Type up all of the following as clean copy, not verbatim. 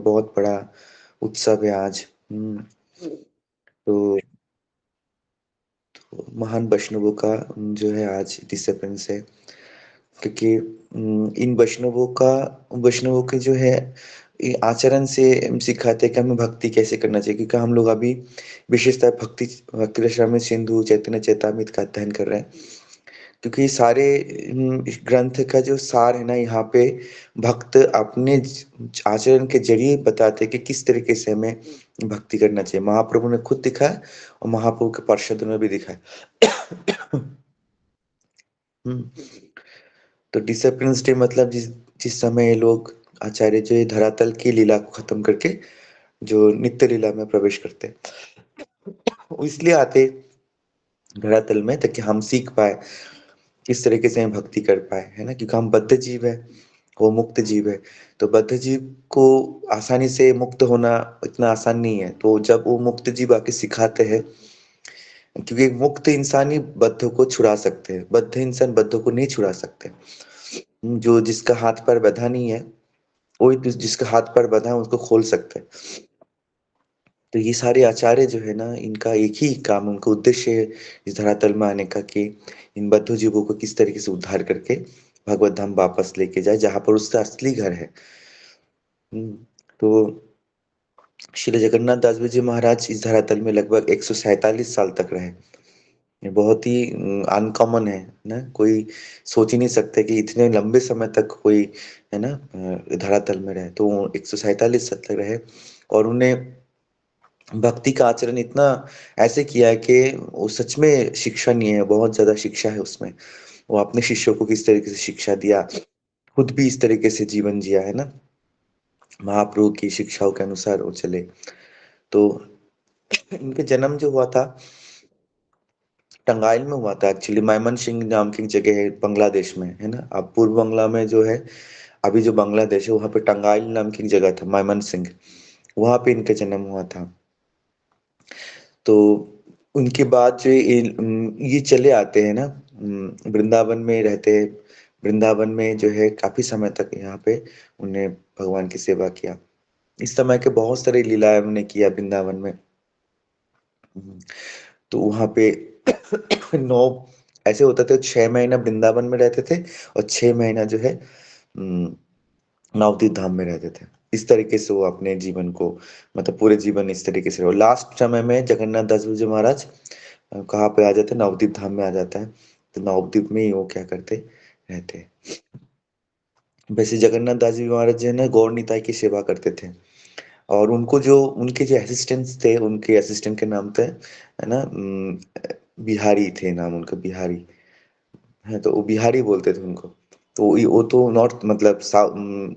बहुत बड़ा उत्सव है आज। तो महान वैष्णवों का जो है आज डिसअपीयरेंस है, क्योंकि इन वैष्णवों के जो है ये आचरण से सिखाते हैं कि हमें भक्ति कैसे करना चाहिए, क्योंकि हम लोग अभी विशेषतः भक्ति रसामृत में सिंधु चैतन्य चेतामृत का अध्ययन कर रहे हैं। क्योंकि ये सारे इस ग्रंथ का जो सार है ना, यहाँ पे भक्त अपने आचरण के जरिए बताते हैं कि किस तरीके से हमें भक्ति करना चाहिए। महाप्रभु ने खुद दिखाया और महाप्रभु के पार्षदों ने भी दिखाया। हम्म, तो डिसअपीयरेंस डे मतलब जिस जिस समय ये लोग आचार्य जो ये धरातल की लीला को खत्म करके जो नित्य लीला में प्रवेश करते हैं, वो इसलिए आते धरातल में ताकि हम सीख पाए किस तरीके से हम भक्ति कर पाए, है ना, क्योंकि हम बद्ध जीव है, वो मुक्त जीव है। तो बद्ध जीव को आसानी से मुक्त होना इतना आसान नहीं है, तो जब वो मुक्त जीव आके सिखाते हैं, क्योंकि एक मुक्त इंसान ही बद्ध को छुड़ा सकते हैं, बद्ध इंसान बद्ध को नहीं छुड़ा सकते। जो जिसका हाथ पैर बंधा नहीं है, वही जिसका हाथ पैर बंधा है उसको खोल सकते हैं। तो ये सारे आचार्य जो है ना, इनका एक ही काम, उनका उद्देश्य है इस धरातल में आने का कि इन बद्ध जीवों को किस तरीके से उद्धार करके भगवत धाम वापस लेके जाए, जहां पर उसका असली घर है। तो श्री जगन्नाथ दास जी महाराज इस धरातल में लगभग 147 साल तक रहे। ये बहुत ही अनकॉमन है ना, कोई सोच ही नहीं सकते कि इतने लंबे समय तक कोई, है ना, धरातल में रहे। तो 147 साल तक रहे और उन्हें भक्ति का आचरण इतना ऐसे किया है कि वो सच में शिक्षा नहीं है, बहुत ज्यादा शिक्षा है उसमें। वो अपने शिष्यों को किस तरीके से शिक्षा दिया, खुद भी इस तरीके से जीवन जिया, है ना, महाप्रभु की शिक्षाओं के अनुसार वो चले। तो इनके जन्म जो हुआ था टंगाइल में हुआ था, एक्चुअली मायमन सिंह नाम की एक जगह है बांग्लादेश में, है ना। अब पूर्व बांग्ला में जो है, अभी जो बांग्लादेश है वहाँ पे टंगाइल नाम की एक जगह था, मायमन सिंह, वहाँ पे इनका जन्म हुआ था। तो उनके बाद जो ये चले आते हैं ना, वृंदावन में रहते हैं। वृंदावन में जो है काफी समय तक यहाँ पे उन्हें भगवान की सेवा किया। इस समय के बहुत सारे लीलाएं उन्होंने किया वृंदावन में। हम्म, तो वहाँ पे नौ ऐसे होता था, 6 महीना वृंदावन में रहते थे और 6 महीना जो है नवदीप धाम में रहते थे। इस तरीके से वो अपने जीवन को, मतलब पूरे जीवन इस तरीके से रहो। लास्ट समय में जगन्नाथ दास जी महाराज कहाँ पे आ जाते हैं, नवदीप धाम में आ जाता है। तो नवदीप में ही वो क्या करते रहते हैं। वैसे जगन्नाथ दास जी महाराज जो है ना, गौर निताई की सेवा करते थे। और उनको जो उनके जो असिस्टेंट्स थे, उनके असिस्टेंट के नाम थे, है ना, बिहारी थे नाम उनका, बिहारी है, तो वो बिहारी बोलते थे उनको। तो वो तो नॉर्थ मतलब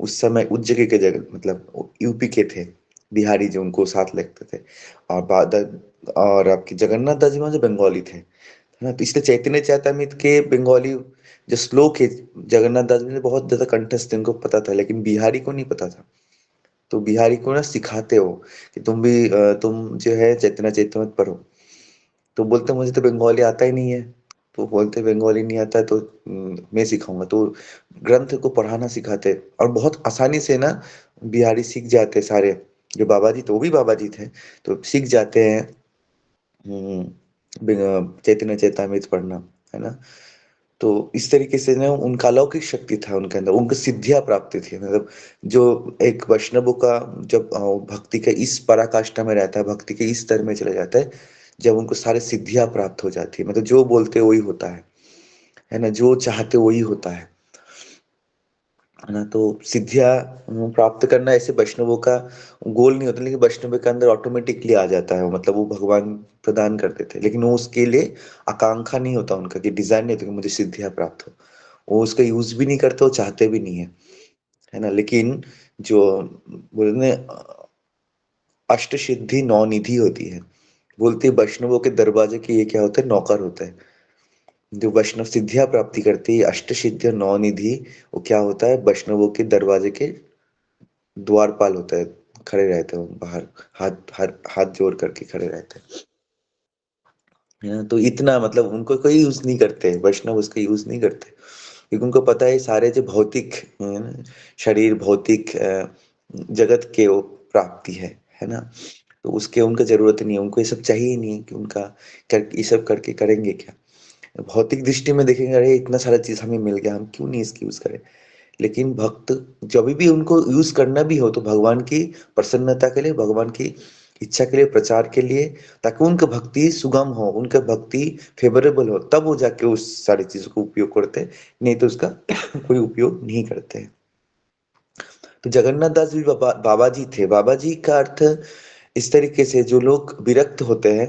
उस समय उस जगह के जगह मतलब यूपी के थे बिहारी, जो उनको साथ लगते थे। और बाद और आपके जगन्नाथ दास जी महाराज बंगाली थे, है ना। तो इसलिए चैतन्य चैतामृत के बंगाली जो श्लोक है, जगन्नाथ दास जी ने बहुत ज्यादा कंठस्थ थे, उनको पता था, लेकिन बिहारी को नहीं पता था। तो बिहारी को ना सिखाते हो कि तुम भी तुम जो है चैतन्य चैतन्य पढ़ो। तो बोलते मुझे तो बंगाली आता ही नहीं है। तो बोलते बंगाली नहीं आता है तो मैं सिखाऊंगा। तो ग्रंथ को पढ़ाना सिखाते, और बहुत आसानी से ना बिहारी सीख जाते सारे। जो बाबा जी, तो वो भी बाबा जी थे, तो सीख जाते हैं चैतन्य चैतामृत पढ़ना, है ना। तो इस तरीके से ना उनका अलौकिक शक्ति था उनके अंदर, उनको सिद्धियां प्राप्ति थी, मतलब जो एक वैष्णव का जब भक्ति के इस पराकाष्ठा में रहता है, भक्ति के इस स्तर में चला जाता है, जब उनको सारे सिद्धियां प्राप्त हो जाती है, मतलब जो बोलते वही होता है ना, जो चाहते वही होता है ना। तो सिद्धियां प्राप्त करना ऐसे वैष्णवों का गोल नहीं होता, लेकिन वैष्णव के अंदर ऑटोमेटिकली आ जाता है, मतलब वो भगवान प्रदान करते थे, लेकिन वो उसके लिए आकांक्षा नहीं होता उनका, कि डिजाइन नहीं होता कि मुझे सिद्धियां प्राप्त हो। वो उसका यूज भी नहीं करते, वो चाहते भी नहीं है ना। लेकिन जो बोलते अष्ट सिद्धि नौ निधि होती है, बोलते हैं वैष्णवों के दरवाजे के ये क्या होता है, नौकर होता है। जो वैष्णव सिद्धियां प्राप्ति करती है, अष्ट सिद्धि नौ निधि, वो क्या होता है, वैष्णवों के दरवाजे के द्वारपाल होता है, खड़े रहते हो बाहर, हाथ जोड़ करके खड़े रहते हैं, है ना। तो इतना मतलब उनको कोई यूज नहीं करते, वैष्णव उसका यूज नहीं करते, क्योंकि उनको पता है सारे जो भौतिक, है ना, शरीर भौतिक जगत के वो प्राप्ति है ना? तो उसके उनका ज़रूरत नहीं है, उनको ये सब चाहिए ही नहीं कि उनका कर ये सब करके करेंगे क्या? भौतिक दृष्टि में देखेंगे, अरे! इतना सारा चीज़ हमें मिल गया, हम क्यों नहीं इसकी यूज़ करें? लेकिन भक्त जभी भी उनको यूज़ करना भी हो तो भगवान की प्रसन्नता के लिए, भगवान की इच्छा के लिए, प्रचार के लिए, ताकि उनका भक्ति सुगम हो, उनका भक्ति फ़ेवरेबल हो, तब वो जाके उस सारी चीज़ों को उपयोग करते हैं, नहीं तो उसका कोई उपयोग नहीं करते हैं। तो जगन्नाथ दास जी बाबा जी थे। बाबा जी का अर्थ इस तरीके से जो लोग विरक्त होते हैं,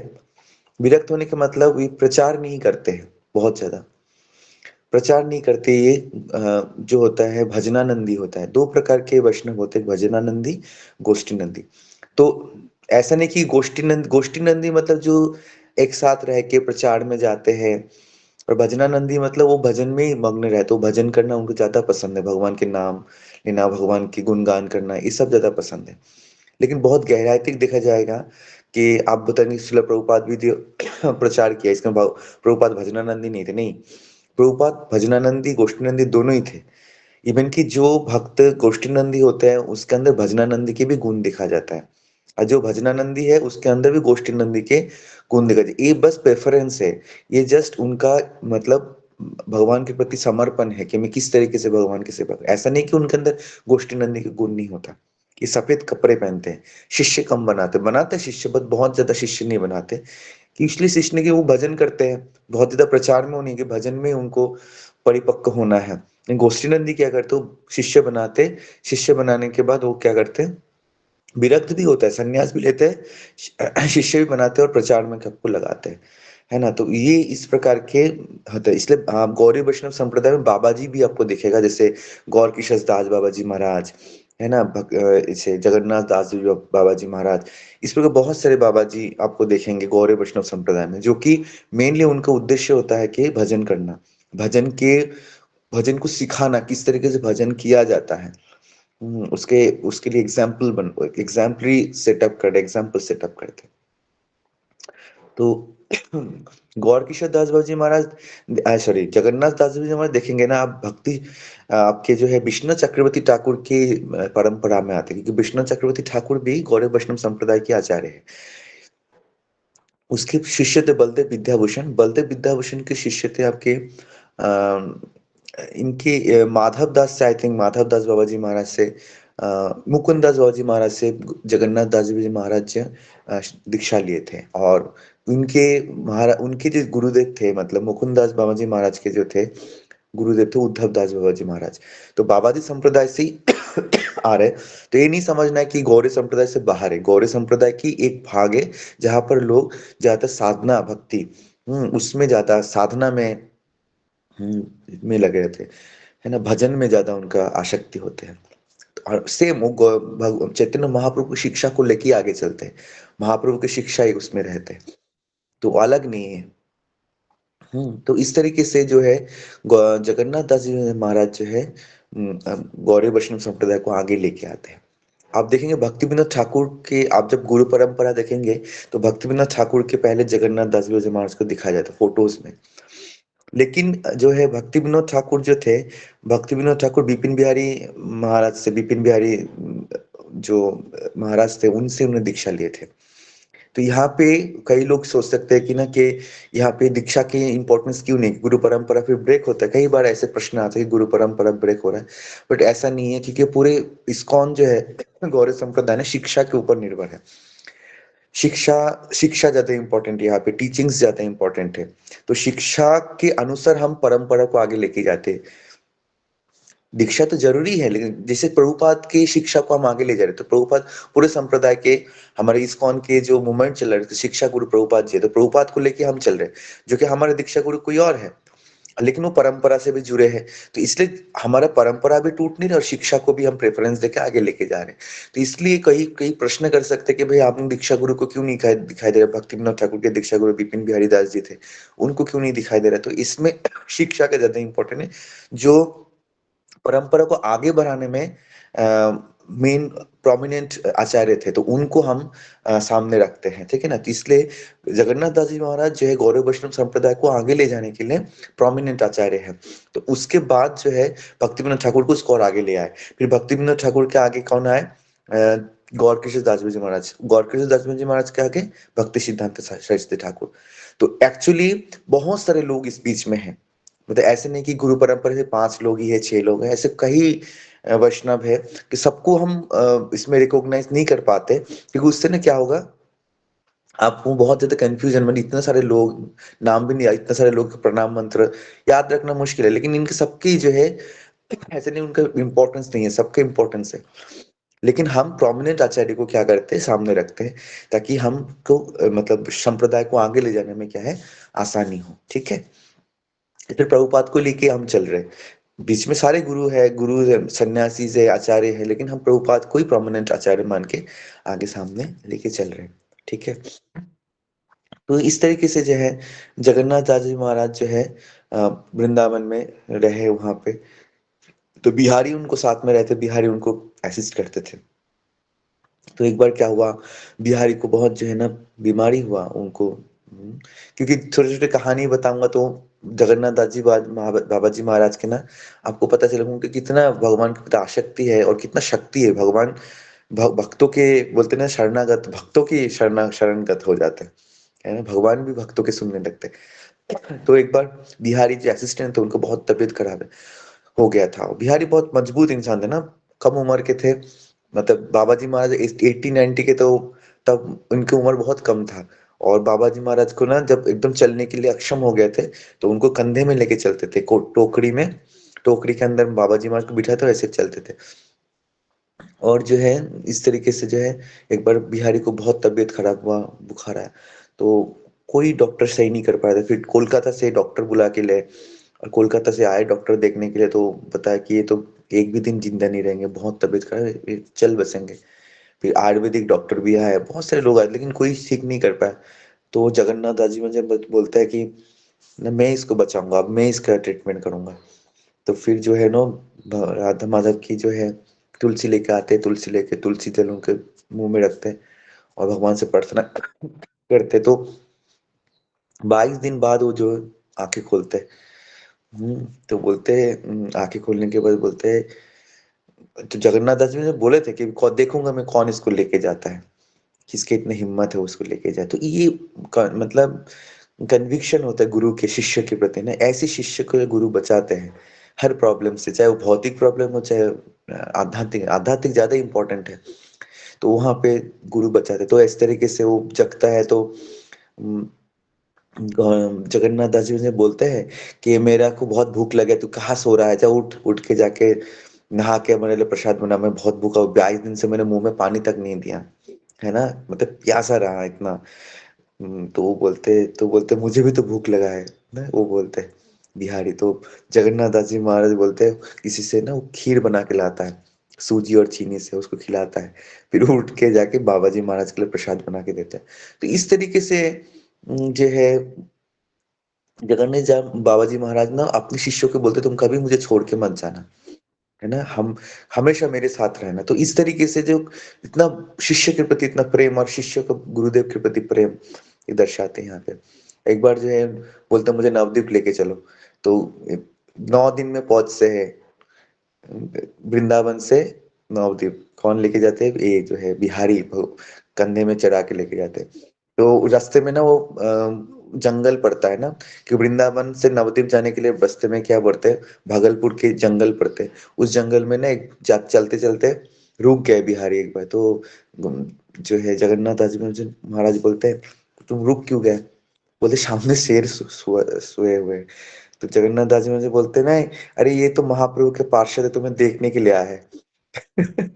विरक्त होने का मतलब ये प्रचार नहीं करते हैं, बहुत ज़्यादा। प्रचार नहीं करते ये जो होता है भजनानंदी होता है। 2 प्रकार के वैष्णव होते हैं, भजनानंदी, गोष्ठीनंदी। तो ऐसा नहीं कि गोष्ठीनंदी मतलब जो एक साथ रह के प्रचार में जाते हैं और भजनानंदी मतलब वो भजन में ही मग्न रहते, वो भजन करना उनको ज़्यादा पसंद है, भगवान के नाम लेना, भगवान की गुणगान करना, ये सब ज़्यादा पसंद है। लेकिन बहुत गहराई तक देखा जाएगा कि आप बताएँगे श्रील प्रभुपाद भी जो प्रचार किया, इसमें प्रभुपाद भजनानंदी नहीं थे, नहीं। प्रभुपाद भजनानंदी, गोष्ठीनंदी दोनों ही थे। इवन कि जो भक्त गोष्ठीनंदी होते हैं, उसके अंदर भजनानंदी के भी गुण देखा जाता है। और जो भजनानंदी है, उसके अंदर भी गोष्ठीनंदी के गुण देखा जाए। ये बस प्रेफ़रेंस है। ये जस्ट उनका मतलब भगवान के प्रति समर्पण है कि मैं किस तरीके से भगवान की सेवा ऐसा नहीं कि उनके अंदर गोष्ठीनंदी के गुण नहीं होता। ये सफ़ेद कपड़े पहनते हैं, शिष्य कम बनाते हैं शिष्य बट बहुत ज़्यादा शिष्य नहीं बनाते। कि इसलिए शिष्य ने कि वो भजन करते हैं, बहुत ज़्यादा प्रचार में वो नहीं कि भजन में उनको परिपक्व होना है। गोष्ठीनंदी क्या करते वो शिष्य बनाने के बाद वो क्या करते हैं, विरक्त भी होता है, संन्यास भी लेते हैं, शिष्य भी बनाते हैं और प्रचार में सबको लगाते हैं। है ना? तो ये इस प्रकार के होता है। इसलिए गौरी वैष्णव संप्रदाय में बाबा जी भी आपको दिखेगा जैसे गौर किशोर दास बाबा जी महाराज, है ना? ऐसे जगन्नाथ दास जी बाबा जी महाराज, इस प्रकार बहुत सारे बाबा जी आपको देखेंगे गौरी वैष्णव संप्रदाय में, जो कि मेनली उनका उद्देश्य होता है कि भजन करना। भजन के भजन को सिखाना, किस तरीके से भजन किया जाता है। उसके उसके लिए एग्ज़ाम्पल सेटअप करते हैं। तो गौर किशोर दास बाबा जी महाराज सॉरी जगन्नाथ दास बाबा जी महाराज देखेंगे ना आप भक्ति आपके जो है विश्वनाथ चक्रवर्ती ठाकुर की परंपरा में आते हैं क्योंकि विश्वनाथ चक्रवर्ती ठाकुर भी गौड़ीय वैष्णव संप्रदाय के आचार्य हैं। उसके शिष्य थे बलदेव विद्याभूषण। बलदेव विद्याभूषण के शिष्य थे आपके इनके माधव दास से आई थिंक माधव दास बाबा जी महाराज से मुकुंद दास बाबा जी महाराज से जगन्नाथ दास जी महाराज दीक्षा लिए थे और उनके जो गुरुदेव थे मतलब मुकुंद दास बाबा जी महाराज के जो थे गुरुदेव थे उद्धव दास बाबा जी महाराज। तो बाबा जी संप्रदाय से ही आ रहे, तो ये नहीं समझना है कि गौड़ीय संप्रदाय से बाहर है। गौड़ीय संप्रदाय की एक भाग है, जहाँ पर लोग ज़्यादातर साधना भक्ति उसमें ज़्यादा साधना में लगे रहते हैं, है ना? भजन में ज़्यादा उनका आसक्ति होते हैं। और सेम वो चैतन्य महाप्रभु की शिक्षा को लेके आगे चलते हैं। महाप्रभु की शिक्षा ही उसमें रहते हैं, तो अलग नहीं है। तो इस तरीके से जो है जगन्नाथ दास जी महाराज जो है गौड़ीय वैष्णव संप्रदाय को आगे लेके आते हैं। आप देखेंगे भक्ति विनोद ठाकुर के आप जब गुरु परंपरा देखेंगे, तो भक्ति विनोद ठाकुर के पहले जगन्नाथ दास जी महाराज को दिखाया जाता है फ़ोटोज़ में। लेकिन जो है भक्ति विनोद ठाकुर जो थे, भक्ति विनोद ठाकुर बिपिन बिहारी महाराज से बिपिन बिहारी जो महाराज थे, उनसे उन्होंने दीक्षा लिए थे। तो यहाँ पे कई लोग सोच सकते हैं कि ना कि यहाँ पे दीक्षा की इम्पोर्टेंस क्यों नहीं? गुरु परंपरा फिर ब्रेक होता है। कई बार ऐसे प्रश्न आते हैं कि गुरु परंपरा ब्रेक हो रहा है। बट ऐसा नहीं है क्योंकि पूरे इस्कॉन जो है गौड़ीय संप्रदाय ना शिक्षा के ऊपर निर्भर है। शिक्षा शिक्षा ज़्यादा इम्पोर्टेंट है यहाँ पे, टीचिंग्स ज़्यादा इम्पोर्टेंट है। तो शिक्षा के अनुसार हम परंपरा को आगे लेके जाते हैं। दीक्षा तो ज़रूरी है, लेकिन जैसे प्रभुपाद की शिक्षा को हम आगे ले जा रहे हैं, तो प्रभुपाद पूरे संप्रदाय के हमारे इस्कॉन के जो मूवमेंट चल रहे थे, शिक्षा गुरु प्रभुपाद जी है, तो प्रभुपाद को लेके हम चल रहे हैं, जो कि हमारे दीक्षा गुरु कोई और है। लेकिन वो परंपरा से भी जुड़े हैं, तो इसलिए हमारा परंपरा भी टूट नहीं रहा और शिक्षा को भी हम प्रेफ़रेंस देके आगे लेके जा रहे हैं। तो इसलिए कई कई प्रश्न कर सकते हैं कि भई आपने दीक्षा गुरु को क्यों नहीं दिखाई दे रहा? भक्ति विनोद ठाकुर के दीक्षा गुरु बिपिन बिहारी दास जी थे, उनको क्यों नहीं दिखाई दे रहा? तो इसमें शिक्षा का ज़्यादा इम्पोर्टेंट है, जो परंपरा को आगे बढ़ाने में मेन प्रोमिनेंट आचार्य थे, तो उनको हम सामने रखते हैं, ठीक है ना? तो इसलिए जगन्नाथ दास जी महाराज जो है गौड़ीय वैष्णव संप्रदाय को आगे ले जाने के लिए प्रोमिनेंट आचार्य हैं। तो उसके बाद जो है भक्ति विनोद ठाकुर को उसको और आगे ले आए। फिर भक्ति विनोद ठाकुर के आगे कौन आए? गौरकिशोर दासगुरु जी महाराज। गौरकिशोर दासगुरु जी महाराज के आगे भक्ति सिद्धांत सरस्वती ठाकुर। तो एक्चुअली बहुत सारे लोग इस बीच में हैं। मतलब ऐसे नहीं कि गुरु परंपरा से 5 लोग ही है, 6 लोग हैं, ऐसे कई वैष्णव है कि सबको हम इसमें रिकॉग्नाइज़ नहीं कर पाते, क्योंकि उससे ना क्या होगा, आपको बहुत ज़्यादा कन्फ्यूज़न में इतने सारे लोग, नाम भी नहीं इतने सारे लोग के प्रणाम मंत्र याद रखना मुश्किल है, लेकिन इनके सबकी जो है ऐसे नहीं, उनका इम्पोर्टेंस नहीं है, सबका इम्पोर्टेंस है। लेकिन हम प्रोमिनेंट आचार्य को क्या करते हैं, सामने रखते हैं, ताकि हमको मतलब संप्रदाय को आगे ले जाने में क्या है, आसानी हो, ठीक है? फिर प्रभुपाद को लेके हम चल रहे हैं। बीच में सारे गुरु है, सन्यासी है, आचार्य है, लेकिन हम प्रभुपाद को ही प्रोमिनेंट आचार्य मान के आगे सामने लेके चल रहे हैं, ठीक है? तो इस तरीके से जो है जगन्नाथ दास जी महाराज जो है वृंदावन में रहे वहाँ पे, तो बिहारी उनको साथ में रहते, बिहारी उनको असिस्ट करते थे। तो एक बार क्या हुआ, बिहारी को बहुत जो है ना बीमारी हुआ उनको, क्योंकि छोटे-छोटे कहानी बताऊँगा तो जगन्नाथ दास जी बाबा जी महाराज के ना आपको पता चलेगा उनके कितना भगवान के प्रति आसक्ति है और कितना शक्ति है। भगवान भक्तों के बोलते हैं ना शरणागत, भक्तों की शरणगत हो जाते हैं, है ना? भगवान भी भक्तों के सुनने लगते हैं। तो एक बार बिहारी जो असिस्टेंट थे उनको बहुत तबीयत खराब है हो गया था। बिहारी बहुत मजबूत इंसान थे ना, कम उम्र के थे, मतलब बाबा जी महाराज 80-90 के, तो तब उनकी उम्र बहुत कम था। और बाबा जी महाराज को ना जब एकदम चलने के लिए अक्षम हो गए थे, तो उनको कंधे में लेके चलते थे, टोकरी में, टोकरी के अंदर बाबा जी महाराज को बिठाए थे और ऐसे चलते थे। और जो है इस तरीके से जो है एक बार बिहारी को बहुत तबीयत खराब हुआ, बुखार आया, तो कोई डॉक्टर सही नहीं कर पाया था। फिर कोलकाता से डॉक्टर बुला के लाए और कोलकाता से आए डॉक्टर देखने के लिए, तो बताया कि ये तो एक भी दिन जिंदा नहीं रहेंगे, बहुत तबीयत खराब है, ये चल बसेंगे। फिर आयुर्वेदिक डॉक्टर भी आए, बहुत सारे लोग आए, लेकिन कोई ठीक नहीं कर पाया। तो जगन्नाथ दास जी मुझे बोलता है कि ना मैं इसको बचाऊंगा, अब मैं इसका ट्रीटमेंट करूंगा। तो फिर जो है ना राधा माधव की जो है तुलसी लेके आते हैं, तुलसी लेके तुलसी जल उनके मुंह में रखते हैं और भगवान से प्रार्थना करते, तो 22 दिन बाद वो जो आंखें खोलते हैं। तो बोलते हैं, आंखें खोलने के बाद बोलते हैं, तो जगन्नाथ दास जी ने बोले थे कि देखूंगा मैं कौन इसको लेके जाता है, किसकी इतनी हिम्मत है उसको लेके जाए। तो ये मतलब कन्विक्शन होता है गुरु के शिष्य के प्रति ना, ऐसे शिष्य को गुरु बचाते हैं हर प्रॉब्लम से, चाहे वो भौतिक प्रॉब्लम हो, चाहे आध्यात्मिक, आध्यात्मिक ज्यादा इंपॉर्टेंट है। तो वहां पे गुरु बचाते, तो इस तरीके से वो जगता है। तो जगन्नाथ दास जी मुझे बोलते हैं कि मेरा को बहुत भूख लगे, तू कहाँ सो रहा है, जा उठ, उठ के जाके नहा के मेरे लिए प्रसाद बना, मैं बहुत भूखा हूँ, 22 दिन से मैंने मुंह में पानी तक नहीं दिया, है ना, मतलब प्यासा रहा इतना। तो बोलते मुझे भी तो भूख लगा है ना, वो बोलते हैं बिहारी। तो जगन्नाथ दास जी महाराज बोलते हैं किसी से ना वो खीर बना के लाता है, सूजी और चीनी से उसको खिलाता है, फिर उठ के जाके बाबा जी महाराज के लिए प्रसाद बना के देता है। तो इस तरीके से जो है जगन्नाथ बाबा जी महाराज ना अपने शिष्यों को बोलते तुम कभी मुझे छोड़ के मत जाना, है ना, हम हमेशा मेरे साथ रहना। तो इस तरीके से जो इतना शिष्य के प्रति इतना प्रेम और शिष्य को गुरुदेव के प्रति प्रेम ये दर्शाते हैं यहाँ पे। एक बार जो है बोलते मुझे नवद्वीप लेके चलो, तो 9 दिन में पहुंचते हैं वृंदावन से नवद्वीप। कौन लेके जाते हैं, ये जो है बिहारी कंधे में चढ़ा के लेके जाते हैं। तो रास्ते में ना वो जंगल पड़ता है ना, कि वृंदावन से नवद्वीप जाने के लिए रास्ते में क्या पड़ते हैं, भागलपुर के जंगल पड़ते हैं। उस जंगल में ना एक चलते चलते रुक गए बिहारी एक बार। तो जो है जगन्नाथ दास जी महाराज बोलते हैं तुम रुक क्यों गए, बोलते सामने शेर सोए हुए हैं। तो जगन्नाथ दास जी मुझे बोलते ना, अरे ये तो महाप्रभु के पार्षद है, तुम्हें देखने के लिए आया है।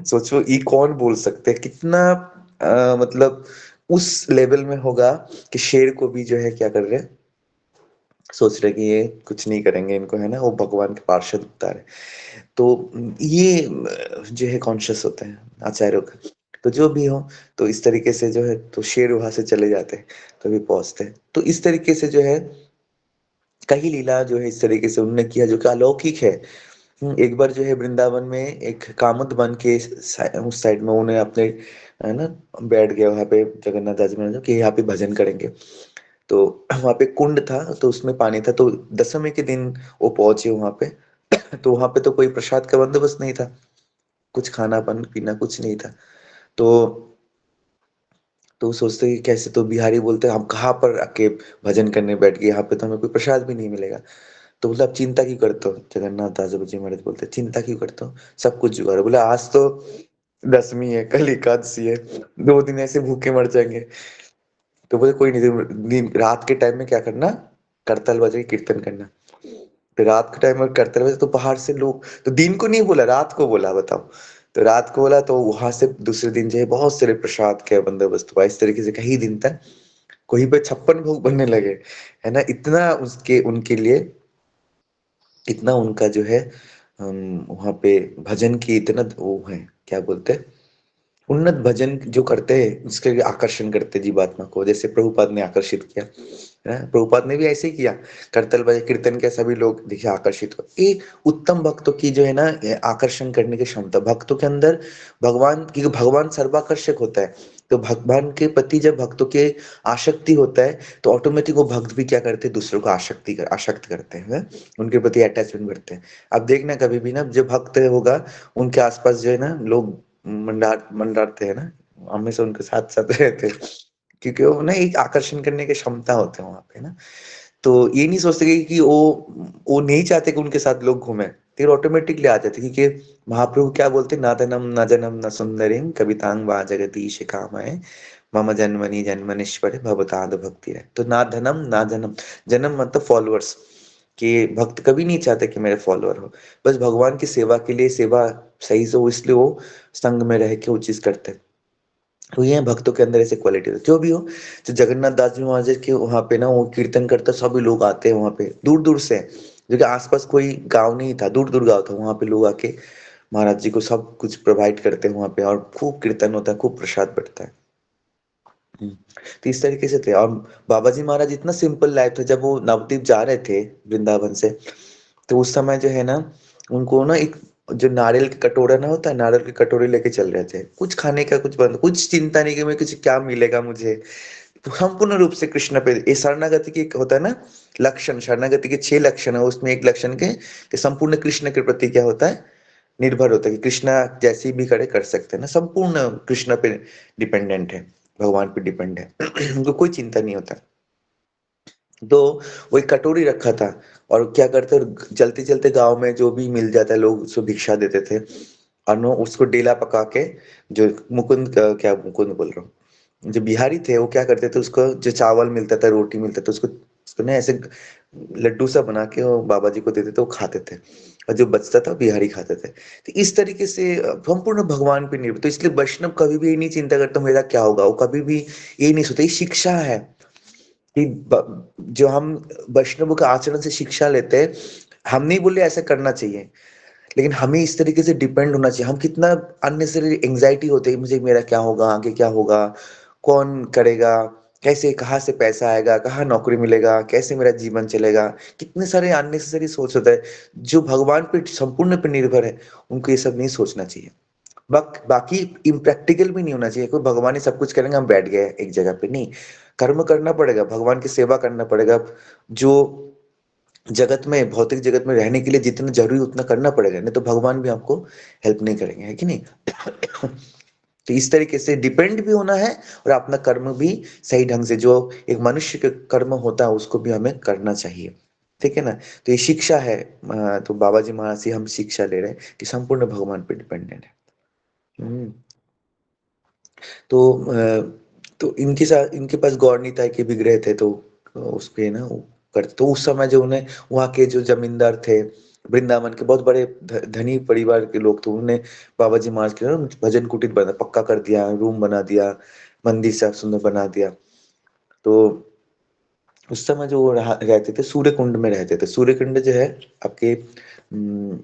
सोचो ये कौन बोल सकते हैं, कितना मतलब उस लेवल में होगा कि शेर को भी जो है क्या कर रहे हैं, सोच रहे कि ये कुछ नहीं करेंगे इनको, है ना, वो भगवान के पार्षद बता रहे। तो ये जो है कॉन्शियस होते हैं आचार्यों का। तो जो भी हो, तो इस तरीके से जो है तो शेर वहां से चले जाते हैं, तो भी पहुंचते हैं। तो इस तरीके से जो है कई लीला जो है इस तरीके से उन्होंने किया जो कि अलौकिक है। एक बार जो है वृंदावन में एक कामत बन के उस साइड में उन्हें अपने, है ना, बैठ गया वहां पे जगन्नाथ दास महाराज कि यहाँ पे भजन करेंगे। तो वहां पे कुंड था, तो उसमें पानी था, तो दशमी के दिन वो पहुंचे वहां पे। तो वहां पे तो कोई प्रसाद का बंदोबस्त नहीं था, कुछ खाना पीना कुछ नहीं था। तो तो वो सोचते हैं कि कैसे, तो बिहारी बोलते हैं, "हम कहाँ पर आके भजन करने बैठ गए, यहाँ पे तो हमें कोई प्रसाद भी नहीं मिलेगा।" तो बोला, "आप चिंता क्यों करते हो?" जगन्नाथ दास जी महाराज बोलते हैं, "चिंता क्यों करते हो? सब कुछ जुगाड़ है।" बोला, "आज तो दशमी है, कल एकादशी है, 2 दिन ऐसे भूखे मर जाएँगे।" तो बोले, "कोई नहीं, रात के टाइम में क्या करना, करताल बजा के कीर्तन करना।" तो रात के टाइम में करताल बजा तो बाहर से लोग, तो दिन को नहीं बोला, रात को बोला, बताओ। तो रात को बोला तो वहाँ से दूसरे दिन जो है बहुत सारे प्रसाद का बंदोबस्त हुआ। इस तरीके से कई दिन तक कहीं पे 56 भोग बनने लगे, है ना? इतना उसके उनके लिए, इतना उनका जो है वहाँ पे भजन की इतना वो है, क्या बोलते हैं, उन्नत भजन जो करते हैं, उसके लिए आकर्षण करते हैं जीवात्मा को, जैसे प्रभुपाद ने आकर्षित किया, है ना? प्रभुपाद ने भी ऐसे ही किया, करतल बजाए कीर्तन किया, सभी लोग देखिए आकर्षित हुए। ये उत्तम भक्तों की जो है ना, ये आकर्षण करने की क्षमता, भक्तों के अंदर भगवान, क्योंकि भगवान सर्वाकर्षक होता है, तो भगवान के प्रति जब भक्तों के आसक्ति होता है, तो ऑटोमेटिक वो भक्त भी क्या करते हैं, दूसरों को आसक्त करते हैं, उनके प्रति अटैचमेंट करते हैं। अब देखना कभी भी ना, जो भक्त होगा, उनके आस-पास जो है ना लोग मंडराते हैं ना, हमेशा उनके साथ-साथ रहते हैं। क्योंकि वो ना एक आकर्षण करने की क्षमता होते हैं वहाँ पे ना। तो ये नहीं सोचते कि वो नहीं चाहते कि उनके साथ लोग घूमें, फिर ऑटोमेटिकली आ जाते हैं, क्योंकि महाप्रभु क्या बोलते हैं, "ना धनम न जनम न सुंदरीं कवितां वा जगदीश कामये, मम जन्मनि जन्मनीश्वरे भवताद भक्तिरे।" तो ना धनम ना जनम, जन्म मतलब फॉलोअर्स, कि भक्त कभी नहीं चाहते कि मेरे फॉलोअर हो। बस भगवान की सेवा के लिए, सेवा सही से हो इसलिए वो संग में रह के वो चीज़ करते हैं। तो ये है भक्तों के अंदर ऐसी क्वालिटी है। जो भी हो, जो जगन्नाथ दास जी महाराज के वहाँ पे ना वो कीर्तन करता, सभी लोग आते हैं वहाँ पे, दूर-दूर से। जो कि आस-पास कोई गाँव नहीं था, दूर-दूर गाँव था, वहाँ पे लोग आके महाराज जी को सब कुछ प्रोवाइड करते हैं वहाँ पे, और खूब कीर्तन होता है, खूब प्रसाद बँटता है। हुँ, तो इस तरीके से थे, और बाबा जी महाराज इतना सिंपल लाइफ़ था, जब वो नवद्वीप जा रहे थे वृंदावन से, तो उस समय जो है ना, उनको ना एक जो नारियल का कटोरा ना होता है, नारियल के कटोरे लेके चल रहे थे। कुछ खाने का कुछ बंद, कुछ चिंता नहीं कि मैं कुछ क्या मिलेगा मुझे। तो संपूर्ण रूप से कृष्ण पे ये शरणागति की एक होता है ना लक्षण, शरणागति के 6 लक्षण है, उसमें एक लक्षण के कि संपूर्ण कृष्ण के प्रति क्या होता है, निर्भर होता है कि कृष्णा जैसी भी करे कर सकते हैं ना, संपूर्ण कृष्ण पे डिपेंडेंट है, भगवान पे डिपेंड है। उनको कोई चिंता नहीं होता। तो वो एक कटोरी रखा था, और क्या करते हैं, चलते-चलते गाँव में जो भी मिल जाता है लोग उसको भिक्षा देते थे, और ना उसको डेला पका के, जो मुकुंद क्या मुकुंद बोल रहा हूँ, जो बिहारी थे वो क्या करते थे, उसको जो चावल मिलता था, रोटी मिलता था, उसको ना ऐसे लड्डू सा बना के वो बाबा जी को देते थे, वो खाते थे, और जो बचता था बिहारी खाते थे। तो इस तरीके से संपूर्ण भगवान पे निर्भर, तो इसलिए वैष्णव कभी भी ये नहीं चिंता करता मेरा क्या होगा, वो कभी भी ये नहीं सोचता, ये शिक्षा है। कि जो हम वैष्णव के आचरण से शिक्षा लेते हैं, हम नहीं बोले ऐसा करना चाहिए, लेकिन हमें इस तरीके से डिपेंड होना चाहिए। हम कितना अननेसेसरी एंग्ज़ायटी होते है, मुझे मेरा क्या होगा, आगे क्या होगा, कौन करेगा, कैसे, कहाँ से पैसा आएगा, कहाँ नौकरी मिलेगा, कैसे मेरा जीवन चलेगा, कितने सारे अननेसेसरी सोच होता है। जो भगवान पे संपूर्ण पे निर्भर है, उनको ये सब नहीं सोचना चाहिए। बाकी इम्प्रैक्टिकल भी नहीं होना चाहिए, कोई भगवान ही सब कुछ करेंगे, हम बैठ गए एक जगह पे, नहीं। कर्म करना पड़ेगा, भगवान की सेवा करना पड़ेगा, जो जगत में, भौतिक जगत में रहने के लिए जितना ज़रूरी उतना करना पड़ेगा, नहीं तो भगवान भी आपको हेल्प नहीं करेंगे, है कि नहीं? तो इस तरीके से डिपेंड भी होना है, और अपना कर्म भी सही ढंग से, जो एक मनुष्य का कर्म होता है उसको भी हमें करना चाहिए, ठीक है ना? तो ये शिक्षा है, तो बाबा जी महाराज से हम शिक्षा ले रहे हैं कि संपूर्ण भगवान पे डिपेंडेंट है। हुँ। तो तो इनके पास गौर निताई के विग्रह थे, तो उसपे ना वो करते, तो उस समय जो उन्हें वहाँ के जो ज़मींदार थे, वृंदावन के बहुत बड़े धनी परिवार के लोग थे, उन्होंने बाबा जी महाराज के ना भजन कुटीर पक्का कर दिया, रूम बना दिया, मंदिर सा सुंदर बना दिया। तो उस समय जो वो रहा रहते थे, सूर्यकुंड में रहते थे। सूर्यकुंड जो है आपके उम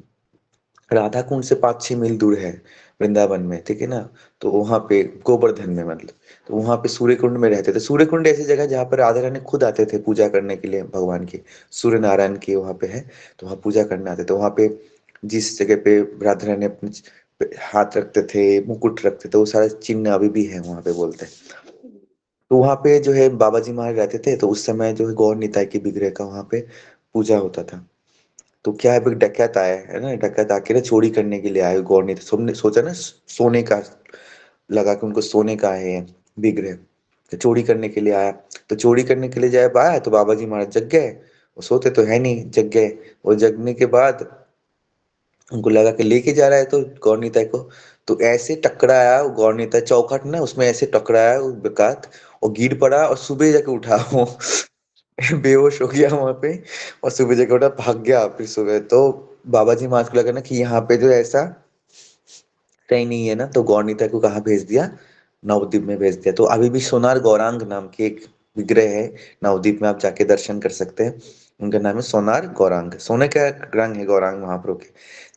राधा कुंड से 5-6 मील दूर है, वृंदावन में, ठीक है ना? तो वहाँ पे गोवर्धन में मतलब, तो वहाँ पे सूर्यकुंड में रहते थे। सूर्यकुंड ऐसी जगह है जहाँ पर राधा रानी खुद आते थे पूजा करने के लिए भगवान की। सूर्य नारायण की वहाँ पे है, तो वहाँ पूजा करने आते थे। वहाँ पे जिस जगह पे राधा रानी अपने पे हाथ रखते थे, मुकुट रखते थे, वो सारे चिन्ह अभी भी हैं वहाँ पे बोलते हैं। तो वहाँ पे जो है बाबा जी महाराज रहते थे, तो उस समय जो है गौर निताई के विग्रह का वहाँ पे पूजा होता था। तो क्या है, अभी डकैत आए, है ना? डकैत आके ना चोरी करने के लिए आए, गौर नहीं, सबने सोचा ना सोने का लगा कि उनको सोने का है ये विग्रह, तो चोरी करने के लिए आया। तो चोरी करने के लिए जब आया तो बाबा जी महाराज जग गए, वो सोते तो है नहीं, जग गए। और जगने के बाद उनको लगा कि लेके जा रहा है तो गौरनीता को, तो ऐसे टकराया वो गौरनीता चौखट ना उसमें ऐसे टकराया वो बेकात और गिर पड़ा और सुबह जाके उठा वो बेहोश हो गया वहाँ पे और सुबह जाके उठा भाग गया फिर सुबह। तो बाबा जी महाराज को लगा ना कि यहाँ पे जो ऐसा सही नहीं है ना, तो गौरनीता को कहाँ भेज दिया, नवद्वीप में भेज दिया। तो अभी भी सोनार गौरांग नाम की एक विग्रह है, नवद्वीप में आप जाके दर्शन कर सकते हैं। उनका नाम है सोनार गौरांग, सोने का रंग है गौरांग महाप्रभु के,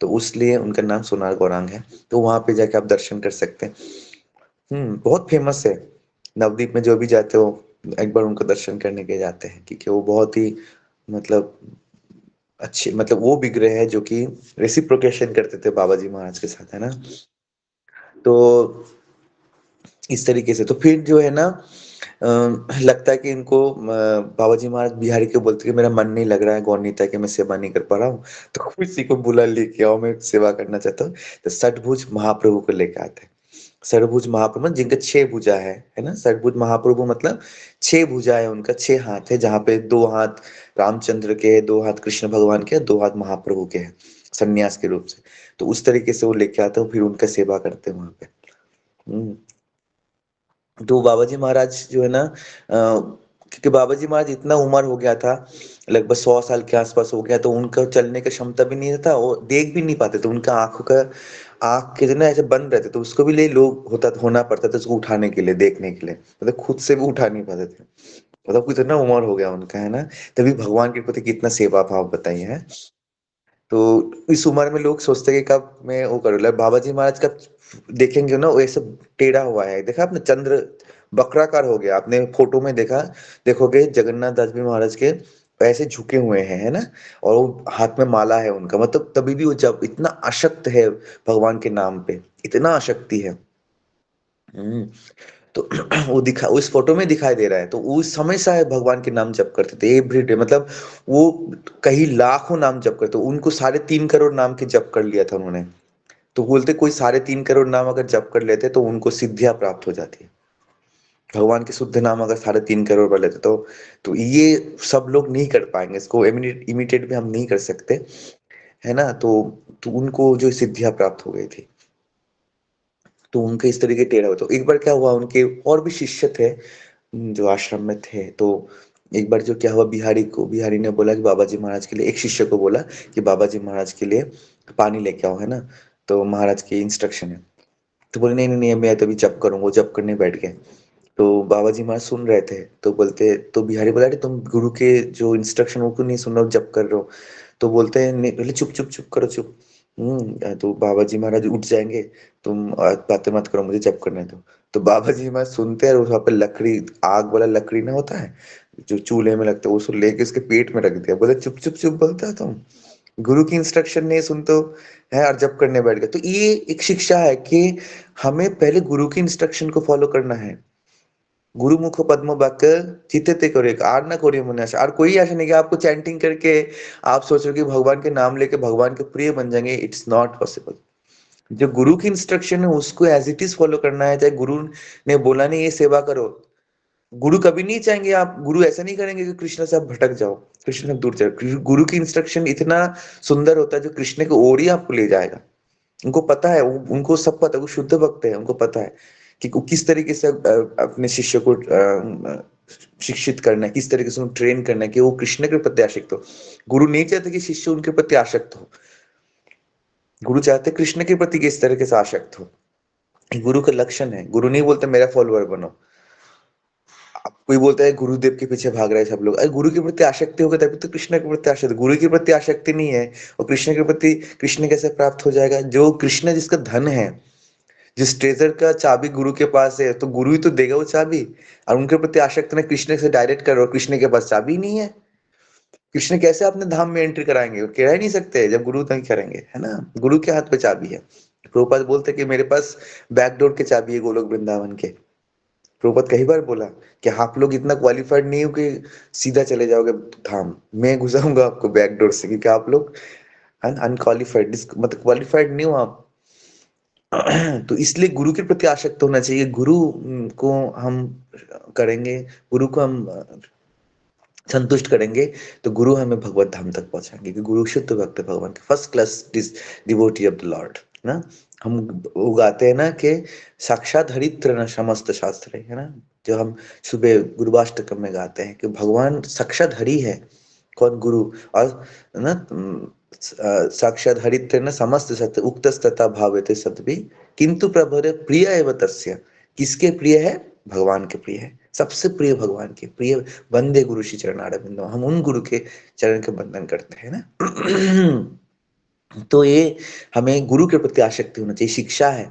तो उसलिए उनका नाम सोनार गौरांग है। तो वहां पे जाके आप दर्शन कर सकते हैं। बहुत फेमस है। नवद्वीप में जो भी जाते हो एक बार उनका दर्शन करने के जाते हैं, क्योंकि वो बहुत ही मतलब अच्छे, मतलब वो विग्रह है जो कि रेसिप्रोकेशन करते थे बाबा जी महाराज के साथ, है ना। तो इस तरीके से तो फिर जो है ना लगता है कि इनको बाबा जी महाराज बिहारी को बोलते कि मेरा मन नहीं लग रहा है गौरनीता की, मैं सेवा नहीं कर पा रहा हूँ, तो किसी को बुला लेके आओ, मैं सेवा करना चाहता हूँ। तो षटभुज महाप्रभु को लेके आते हैं। षटभुज महाप्रभु मतलब जिनका 6 भुजा है ना। षटभुज महाप्रभु मतलब 6 भुजा है उनका, 6 हाथ है, जहाँ पे 2 हाथ रामचंद्र के है, 2 हाथ कृष्ण भगवान के, 2 हाथ महाप्रभु के हैं सन्यास के रूप से। तो उस तरीके से वो लेके आते हैं, फिर उनका सेवा करते हैं वहां पे। हम्म तो बाबा जी महाराज जो है ना क्योंकि बाबा जी महाराज इतना उम्र हो गया था, लगभग 100 साल के आसपास हो गया, तो उनका चलने का क्षमता भी नहीं था, वो देख भी नहीं पाते, तो उनका आंखों का आंख के जो ना ऐसे बंद रहते, तो उसको भी लिए लोग होना पड़ता था उसको उठाने के लिए, देखने के लिए, मतलब खुद से भी उठा नहीं पाते थे। मतलब कितना उम्र हो गया उनका, है ना। तभी भगवान के प्रति कितना सेवा भाव बताइए, है। तो इस उम्र में लोग सोचते हैं कि कब मैं वो करूँ, like बाबा जी महाराज का देखेंगे ना, वो ऐसे टेढ़ा हुआ है, देखा आपने, चंद्र वक्राकार हो गया, आपने फोटो में देखा, देखोगे जगन्नाथ दास जी महाराज के ऐसे झुके हुए हैं, है ना। और वो हाथ में माला है उनका, मतलब तभी भी वो जब इतना आसक्त है भगवान के नाम पे, इतना आसक्ति है। हम्म तो वो दिखा, उस फोटो में दिखाई दे रहा है, तो वो उस हमेशा है भगवान के नाम जप करते थे एवरीडे, मतलब वो कई लाखों नाम जप करते, उनको 3.5 करोड़ नाम के जप कर लिया था उन्होंने। तो बोलते कोई 3.5 करोड़ नाम अगर जप कर लेते तो उनको सिद्धियां प्राप्त हो जाती है। भगवान के शुद्ध नाम अगर 3.5 करोड़ पढ़ लेते तो ये सब लोग नहीं कर पाएंगे, इसको इमिटेट भी हम नहीं कर सकते, है ना। तो उनको जो सिद्धियां प्राप्त हो गई थी, तो उनके इस तरीके टेढ़ा हुआ। तो एक बार क्या हुआ, उनके और भी शिष्य थे जो आश्रम में थे, तो एक बार जो क्या हुआ, बिहारी ने बोला कि बाबा जी महाराज के लिए, एक शिष्य को बोला कि बाबा जी महाराज के लिए पानी लेके आओ, है ना। तो महाराज की इंस्ट्रक्शन है। तो बोले नहीं नहीं नहीं, मैं तो अभी जप करूंगा, वो जप करने बैठ गए। तो बाबा जी महाराज सुन रहे थे, तो बोलते, तो बिहारी बोला, अरे तुम गुरु के जो इंस्ट्रक्शन वो क्यों नहीं सुन रहे हो, जप कर रहे हो। तो बोलते हैं नहीं, बोले चुप चुप चुप करो चुप। तो बाबा जी महाराज उठ जाएंगे, तुम बातें मत करो, मुझे जप करने दो। तो बाबा जी महाराज सुनते हैं, और वहां पे लकड़ी, आग वाला लकड़ी ना होता है जो चूल्हे में लगता है, उसको लेके उसके पेट में रख दिया, बोले चुप चुप चुप बोलता है तुम, गुरु की इंस्ट्रक्शन नहीं सुनते हो, है, और जप करने बैठ गए। तो ये एक शिक्षा है कि हमें पहले गुरु की इंस्ट्रक्शन को फॉलो करना है। गुरुमुख पद्म वाक्य चित्ते करे, आर ना करिए मन आशा, और कोई आशा नहीं कि आपको चैंटिंग करके आप सोच रहे हो कि भगवान के नाम लेके भगवान के प्रिय बन जाएंगे, इट्स नॉट पॉसिबल। जो गुरु की इंस्ट्रक्शन है उसको एज इट इज फॉलो करना है, चाहे गुरु ने बोला नहीं ये सेवा करो। गुरु कभी नहीं चाहेंगे, आप गुरु ऐसा नहीं करेंगे कि कृष्ण से आप भटक जाओ, कृष्ण से दूर जाओ। गुरु की इंस्ट्रक्शन इतना सुंदर होता है जो कृष्ण की ओर ही आपको ले जाएगा। उनको पता है, उनको सब पता है, वो शुद्ध भक्त है, उनको पता है कि वो किस तरीके से अपने शिष्य को शिक्षित करना है, किस तरीके से उनको ट्रेन करना है कि वो कृष्ण के प्रति आसक्त हो। गुरु नहीं चाहते कि शिष्य उनके प्रति आसक्त हो, गुरु चाहते कृष्ण के प्रति किस तरीके से आसक्त हो। गुरु का लक्षण है, गुरु नहीं बोलते मेरा फॉलोअर बनो। अब कोई बोलता है गुरुदेव के पीछे भाग रहे हैं सब लोग, अरे गुरु के प्रति आसक्ति होगा तभी तो कृष्ण के प्रति आसक्ति, गुरु के प्रति आसक्ति नहीं है और कृष्ण के प्रति कृष्ण कैसे प्राप्त हो जाएगा, जो कृष्ण जिसका धन है, जिस ट्रेजर का चाबी गुरु के पास है, तो गुरु ही तो देगा वो चाबी। और उनके प्रति आसक्त ने कृष्ण से डायरेक्ट करो, कृष्ण के पास चाबी नहीं है, कृष्ण कैसे अपने धाम में एंट्री कराएंगे, वो कह ही नहीं सकते जब गुरु नहीं करेंगे, है ना। गुरु के हाथ पे चाबी है। प्रभुपाद बोलते कि मेरे पास बैकडोर के चाबी है गोलोक वृंदावन के। प्रभुपाद कई बार बोला कि आप लोग इतना क्वालिफाइड नहीं हो कि सीधा चले जाओगे धाम, मैं घुसाऊंगा आपको बैकडोर से, क्योंकि आप लोग अनक्वालिफाइड, मतलब क्वालिफाइड नहीं हो आप। तो इसलिए गुरु के प्रति आसक्त होना चाहिए। गुरु को हम करेंगे, गुरु को हम संतुष्ट करेंगे, तो गुरु हमें भगवत धाम तक पहुँचाएँगे, कि गुरु शुद्ध भक्त है भगवान के, first class devotee of the Lord, है ना? हम वो गाते हैं ना कि साक्षात हरित्र न समस्त शास्त्र है ना? जो हम सुबह गुरुवाष्टकम में गाते हैं कि भगवान साक्षात हरि है। कौन? गुरु। और ना साक्षात हरित्र न समस्त सत्य उक्तस्तथा भावेते सद्भिः किंतु प्रभुरे प्रिय एव तस्य। किसके प्रिय है? भगवान के प्रिय है। सबसे प्रिय भगवान के प्रिय। वंदे गुरु श्री चरणारविंदो, हम उन गुरु के चरण के बंधन करते हैं ना। तो ये हमें गुरु के प्रति आसक्ति होना चाहिए। शिक्षा है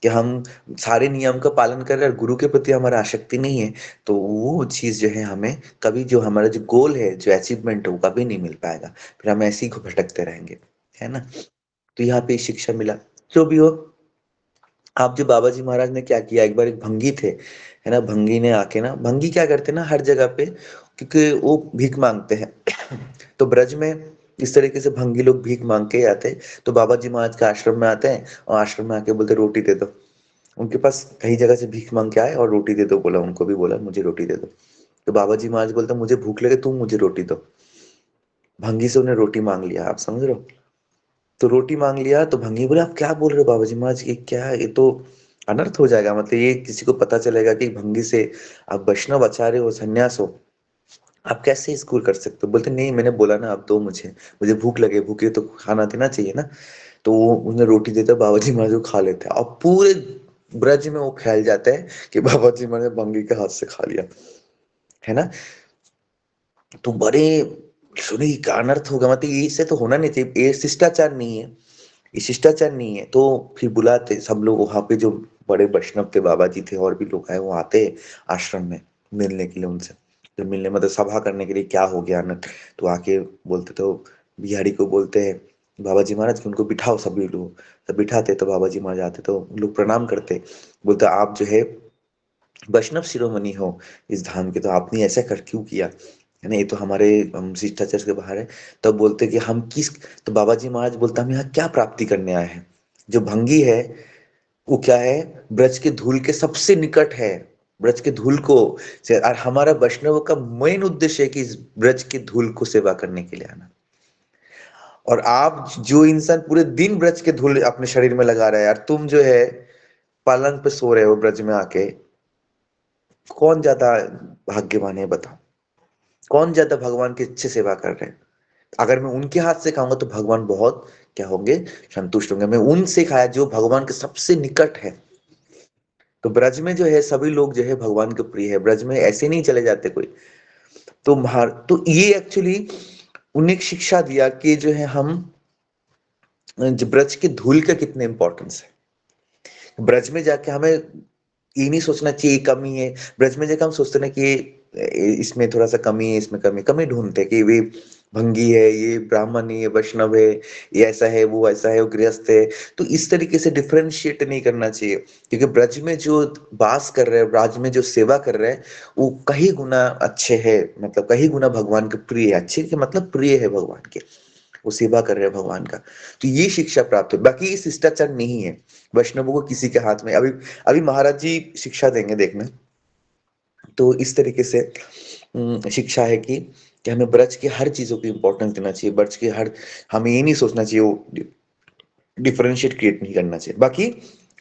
कि हम सारे नियम का पालन कर रहे हैं, गुरु के प्रति हमारा आसक्ति नहीं है, तो वो चीज़ जो है हमें कभी, जो हमारा जो गोल है, जो अचीवमेंट है, वो कभी नहीं मिल पाएगा। फिर हम ऐसे ही भटकते रहेंगे, है ना? तो यहाँ पे शिक्षा मिला। जो भी हो, आप जो बाबा जी महाराज ने क्या किया, एक बार एक भंगी थे, है ना? भंगी ने आके ना, भंगी क्या करते हैं ना हर जगह पे, क्योंकि वो भीख मांगते हैं। तो ब्रज में इस तरीके से भंगी लोग भीख मांग के आते हैं, तो बाबा जी महाराज के आश्रम में आते हैं और आश्रम में आके बोलते रोटी दे दो। उनके पास कई जगह से भीख मांग के आए और रोटी दे दो बोला, उनको भी बोला मुझे रोटी दे दो। तो बाबा जी महाराज बोलते मुझे भूख लगे, तुम मुझे रोटी दो। भंगी से उन्हें रोटी मांग लिया, आप समझ रहे हो? तो रोटी मांग लिया, तो भंगी बोले आप क्या बोल रहे हो बाबा जी महाराज, ये क्या है? ये तो अनर्थ हो जाएगा, मतलब ये किसी को पता चलेगा कि भंगी से आप वैष्णव आचार्य हो, सन्यास हो, आप कैसे स्कूल कर सकते हो? बोलते नहीं, मैंने बोला ना, आप दो मुझे, मुझे भूख लगे, भूखे तो खाना देना चाहिए ना। तो वो उन्हें रोटी देता, बाबा जी महाराज को खा लेते हैं, और पूरे ब्रज में वो फैल जाता है कि बाबा जी महाराज ने भंगी के हाथ से खा लिया, है ना? तो बड़े सुनिए का अनर्थ होगा, मतलब ये इससे तो होना नहीं चाहिए, ये शिष्टाचार नहीं है, ये शिष्टाचार नहीं है। तो फिर बुलाते सब लोग वहाँ पे, जो बड़े वैष्णव थे, बाबा जी थे और भी लोग आए, वो आते आश्रम में मिलने के लिए उनसे। तो मिलने मतलब सभा करने के लिए, क्या हो गया ना, तो आके बोलते, तो बिहारी को बोलते हैं बाबा जी महाराज कि उनको बिठाओ, सभी लोग सब बिठाते, तो बाबा जी महाराज आते, तो लोग प्रणाम करते, बोलते आप जो है वैष्णव शिरोमणि हो इस धाम के, तो आपने ऐसा कर क्यों किया, है ना? ये तो हमारे शिष्टाचार के बाहर है। तब बोलते कि हम किस, तो बाबा जी महाराज बोलते हम यहाँ क्या प्राप्ति करने आए हैं। जो भंगी है वो क्या है, ब्रज के धूल के सबसे निकट है, ब्रज के धूल को से, और हमारा वैष्णव का मेन उद्देश्य है कि इस ब्रज के धूल को सेवा करने के लिए आना। और आप जो इंसान पूरे दिन ब्रज के धूल अपने शरीर में लगा रहा है यार, तुम जो है पलंग पे सो रहे हो ब्रज में आके, कौन ज्यादा भाग्यवान है बताओ? कौन ज्यादा भगवान की अच्छे सेवा कर रहे हैं? अगर मैं उनके हाथ से खाऊंगा तो भगवान बहुत क्या होंगे, संतुष्ट होंगे। मैं उनसे खाया जो भगवान के सबसे निकट है। तो ब्रज में जो है सभी लोग जो है भगवान के प्रिय है, ब्रज में ऐसे नहीं चले जाते कोई। तो तो ये एक्चुअली उन्हें एक शिक्षा दिया कि जो है हम ब्रज के धूल का कितने इंपॉर्टेंस है। ब्रज में जाके हमें ये नहीं सोचना चाहिए कमी है। ब्रज में जाके हम सोचते ना कि इसमें थोड़ा सा कमी है, इसमें कमी, कमी ढूंढते हैं कि वे भंगी है, ये ब्राह्मण है, ये वैष्णव है, ये ऐसा है, वो ऐसा है, वो गृहस्थ है। तो इस तरीके से डिफरेंशिएट नहीं करना चाहिए, क्योंकि ब्रज में जो वास कर रहे हैं, ब्रज में जो सेवा कर रहे हैं, वो कहीं गुना अच्छे है, मतलब कहीं गुना भगवान के प्रिय है। अच्छे के मतलब प्रिय है भगवान के, वो सेवा कर रहे हैं भगवान का। तो ये शिक्षा प्राप्त है, बाकी ये शिष्टाचार नहीं है वैष्णवों को किसी के हाथ में। अभी अभी महाराज जी शिक्षा देंगे, देखना। तो इस तरीके से शिक्षा है कि हमें ब्रज की हर चीजों की इंपॉर्टेंस देना चाहिए, ब्रज की हर, हमें ये नहीं सोचना चाहिए, वो डिफरेंशिएट क्रिएट नहीं करना चाहिए। बाकी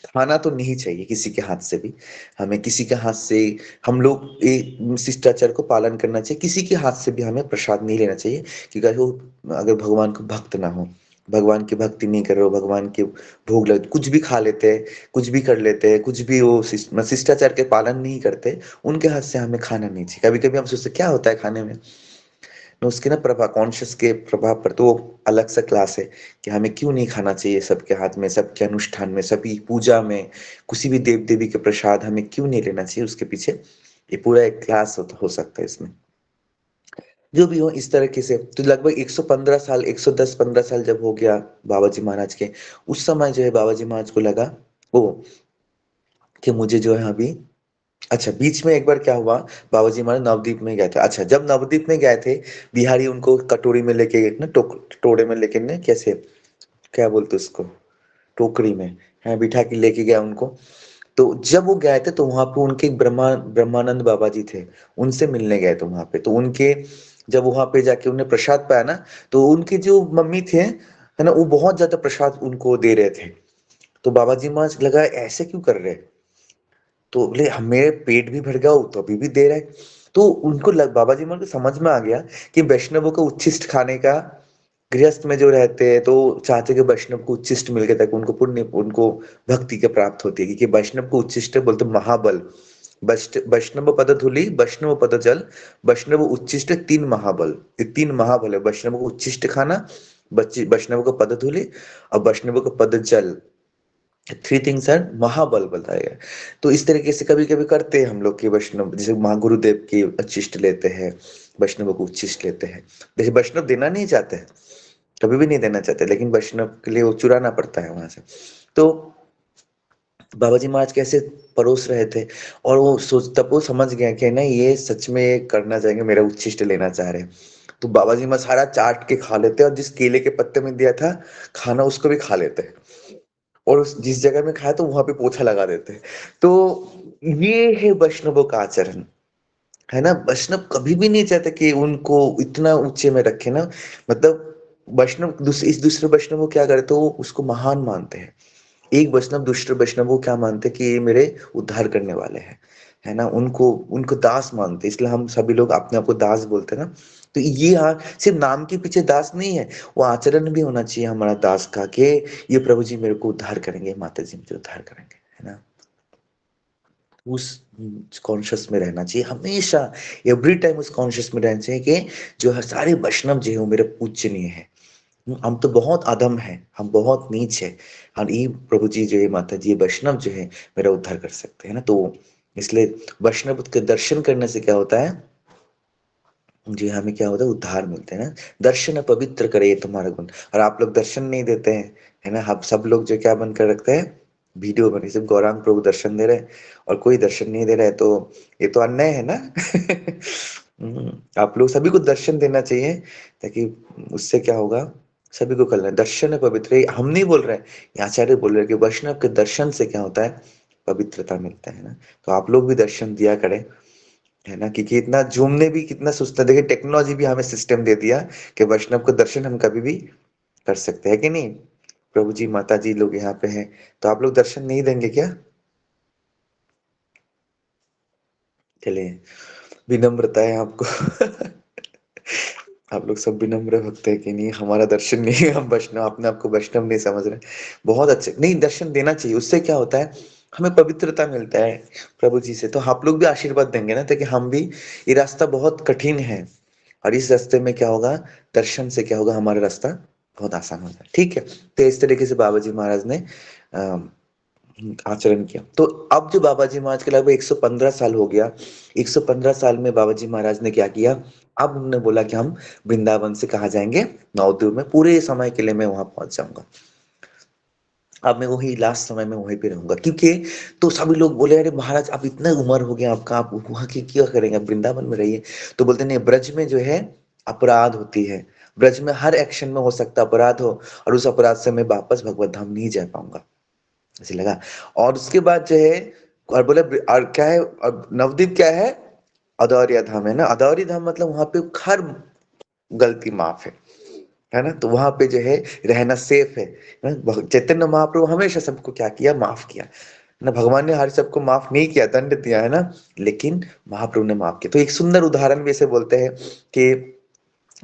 खाना तो नहीं चाहिए किसी के हाथ से भी, हमें किसी के हाथ से, हम लोग ये शिष्टाचार को पालन करना चाहिए, किसी के हाथ से भी हमें प्रसाद नहीं लेना चाहिए, क्योंकि अगर भगवान को भक्त ना हो, भगवान की भक्ति नहीं कर रहे हो, भगवान के भोग लग, कुछ भी खा लेते हैं, कुछ भी कर लेते हैं, कुछ भी वो शिष्टाचार के पालन नहीं करते, उनके हाथ से हमें खाना नहीं चाहिए। कभी कभी हम सोचते क्या होता है खाने में, तो उसके ना प्रभाव, कॉन्शियस के प्रभाव पर तो वो अलग सा क्लास है, कि हमें क्यों नहीं खाना चाहिए सबके हाथ में, सबके अनुष्ठान में, सभी पूजा में, किसी भी देव देवी के प्रसाद हमें क्यों नहीं लेना चाहिए, उसके पीछे ये पूरा एक क्लास हो सकता है इसमें। जो भी हो इस तरीके से, तो लगभग 115 साल, 110-15 साल जब हो गया बाबा जी महाराज के, उस समय जो है बाबा जी महाराज को लगा वो कि मुझे जो है अभी, अच्छा बीच में एक बार क्या हुआ, बाबा जी महाराज नवद्वीप में गए थे। अच्छा जब नवद्वीप में गए थे, बिहारी उनको कटोरी में लेके ना, टोड़े में लेके ना, कैसे क्या बोलते उसको, टोकरी में, हैं, बिठा के लेके गया उनको। तो जब वो गए थे तो वहाँ पे उनके ब्रह्मानंद बाबा जी थे, उनसे मिलने गए थे वहाँ पे। तो उनके जब वहाँ पे जाके उन्हें प्रसाद पाया ना, तो उनके जो मम्मी थे, है ना, वो बहुत ज़्यादा प्रसाद उनको दे रहे थे। तो बाबा जी महाराज लगा ऐसे क्यों कर रहे हैं? तो बोले हम मेरे पेट भी भर गया, वो तो अभी भी दे रहा है। तो उनको बाबा जी महाराज को समझ में आ गया कि वैष्णवों को उच्छिष्ट खाने का, गृहस्थ में जो रहते हैं तो चाहते कि वैष्णव को उच्छिष्ट मिल गया ताकि उनको पुण्य, उनको भक्ति के प्राप्त होती है, क्योंकि वैष्णव को उच्छिष्ट बोलते महाबल। वैष्णव पद धूलि, वैष्णव पद जल, वैष्णव उच्छिष्ट, तीन महाबल। ये तीन महाबल है, वैष्णव को उच्छिष्ट खाना, वैष्णव को पद धूलि और वैष्णव को पद जल। थ्री थिंग्स आर महाबल बताया गया। तो इस तरीके से कभी कभी करते हैं हम लोग कि वैष्णव, जैसे महागुरुदेव की उच्छिष्ट लेते हैं, वैष्णव को उच्छिष्ट लेते हैं। जैसे वैष्णव देना नहीं चाहते, कभी भी नहीं देना चाहते, लेकिन वैष्णव के लिए वो चुराना पड़ता है वहां से। तो बाबा जी महाराज कैसे परोस रहे थे, और वो सोच, तब वो समझ गया कि नहीं ये सच में ये करना चाहेंगे, मेरा उच्छिष्ट लेना चाह रहे हैं। तो बाबा जी महाराज सारा चाट के खा लेते, और जिस केले के पत्ते में दिया था खाना उसको भी खा लेते, और उस जिस जगह में खाया तो वहां पे पोछा लगा देते। तो ये है वैष्णवों का आचरण, है ना। वैष्णव कभी भी नहीं चाहते कि उनको इतना ऊंचे में रखे ना, मतलब वैष्णव इस दूसरे वैष्णव को क्या करे, तो उसको महान मानते हैं। एक वैष्णव दूसरे वैष्णव को क्या मानते हैं कि ये मेरे उद्धार करने वाले हैं, है ना। उनको उनको दास मानते हैं, इसलिए हम सभी लोग अपने आप को दास बोलते हैं ना। तो ये हाँ, सिर्फ नाम के पीछे दास नहीं है, वो आचरण भी होना चाहिए हमारा दास का, कि ये प्रभु जी मेरे को उद्धार करेंगे, माता जी मुझे उद्धार करेंगे, है ना। उस कॉन्शियस में रहना चाहिए हमेशा, एवरी टाइम उस कॉन्शियस में रहना चाहिए कि जो है सारे वैष्णव जो है वो मेरे पूजनीय है। हम तो बहुत अधम है, हम बहुत नीच है, और ये प्रभु जी जो है, माता जी, वैष्णव जो है मेरा उद्धार कर सकते हैं ना। तो इसलिए वैष्णव के दर्शन करने से क्या होता है, जी हमें क्या होता है, उद्धार मिलते हैं ना। दर्शन पवित्र करे ये तुम्हारा गुण। और आप लोग दर्शन नहीं देते हैं, है ना। हम सब लोग जो क्या बनकर रखते हैं, वीडियो बनी, सिर्फ गौरांग प्रभु दर्शन दे रहे हैं और कोई दर्शन नहीं दे रहा है, तो ये तो अन्याय है ना। आप लोग सभी को दर्शन देना चाहिए, ताकि उससे क्या होगा, सभी को कल्याण। दर्शन पवित्र, ये हम नहीं बोल रहे हैं, ये आचार्य बोल रहे हैं कि वैष्णव के दर्शन से क्या होता है, पवित्रता मिलता है ना। तो आप लोग भी दर्शन दिया करें, है ना, क्योंकि इतना झूमने भी कितना सुस्त है। देखिए टेक्नोलॉजी भी हमें सिस्टम दे दिया कि वैष्णव को दर्शन हम कभी भी कर सकते हैं, कि नहीं। प्रभु जी माता जी लोग यहाँ पे हैं, तो आप लोग दर्शन नहीं देंगे क्या? चलिए, विनम्रता है आपको। आप लोग सब विनम्र भक्त है कि नहीं, हमारा दर्शन नहीं है, हम वैष्णव, अपने आपको वैष्णव नहीं समझ रहे। बहुत अच्छे, नहीं दर्शन देना चाहिए, उससे क्या होता है, हमें पवित्रता मिलता है प्रभु जी से। तो आप लोग भी आशीर्वाद देंगे ना, ताकि हम भी, ये रास्ता बहुत कठिन है, और इस रास्ते में क्या होगा, दर्शन से क्या होगा, हमारा रास्ता बहुत आसान हो जाए, ठीक है। तो इस तरीके से बाबा जी महाराज ने आचरण किया। तो अब जो बाबा जी महाराज के लगभग 115 साल हो गया, 115 साल में बाबा जी महाराज ने क्या किया, अब उन्होंने बोला कि हम वृंदावन से कहाँ जाएंगे, नवद्वीप में पूरे समय के लिए मैं वहां पहुंच जाऊंगा। अब मैं वही लास्ट समय में वहीं पे रहूंगा, क्योंकि तो सभी लोग बोले अरे महाराज आप इतना उम्र हो गया आपका, आप वहां की क्या करेंगे, आप वृंदावन में रहिए। तो बोलते नहीं, ब्रज में जो है अपराध होती है, ब्रज में हर एक्शन में हो सकता है अपराध हो, और उस अपराध से मैं वापस भगवत धाम नहीं जा पाऊंगा, ऐसे लगा। और उसके बाद जो है, और बोले और क्या है, और नवद्वीप क्या है, अदौरिया धाम है ना। अदौरी धाम मतलब वहां पे हर गलती माफ है ना। तो वहां पे जो है रहना सेफ है ना। चैतन्य महाप्रभु हमेशा सबको क्या किया, माफ किया ना। भगवान ने हर सबको माफ नहीं किया, दंड दिया, है ना, लेकिन महाप्रभु ने माफ किया। तो एक सुंदर उदाहरण भी ऐसे बोलते हैं कि,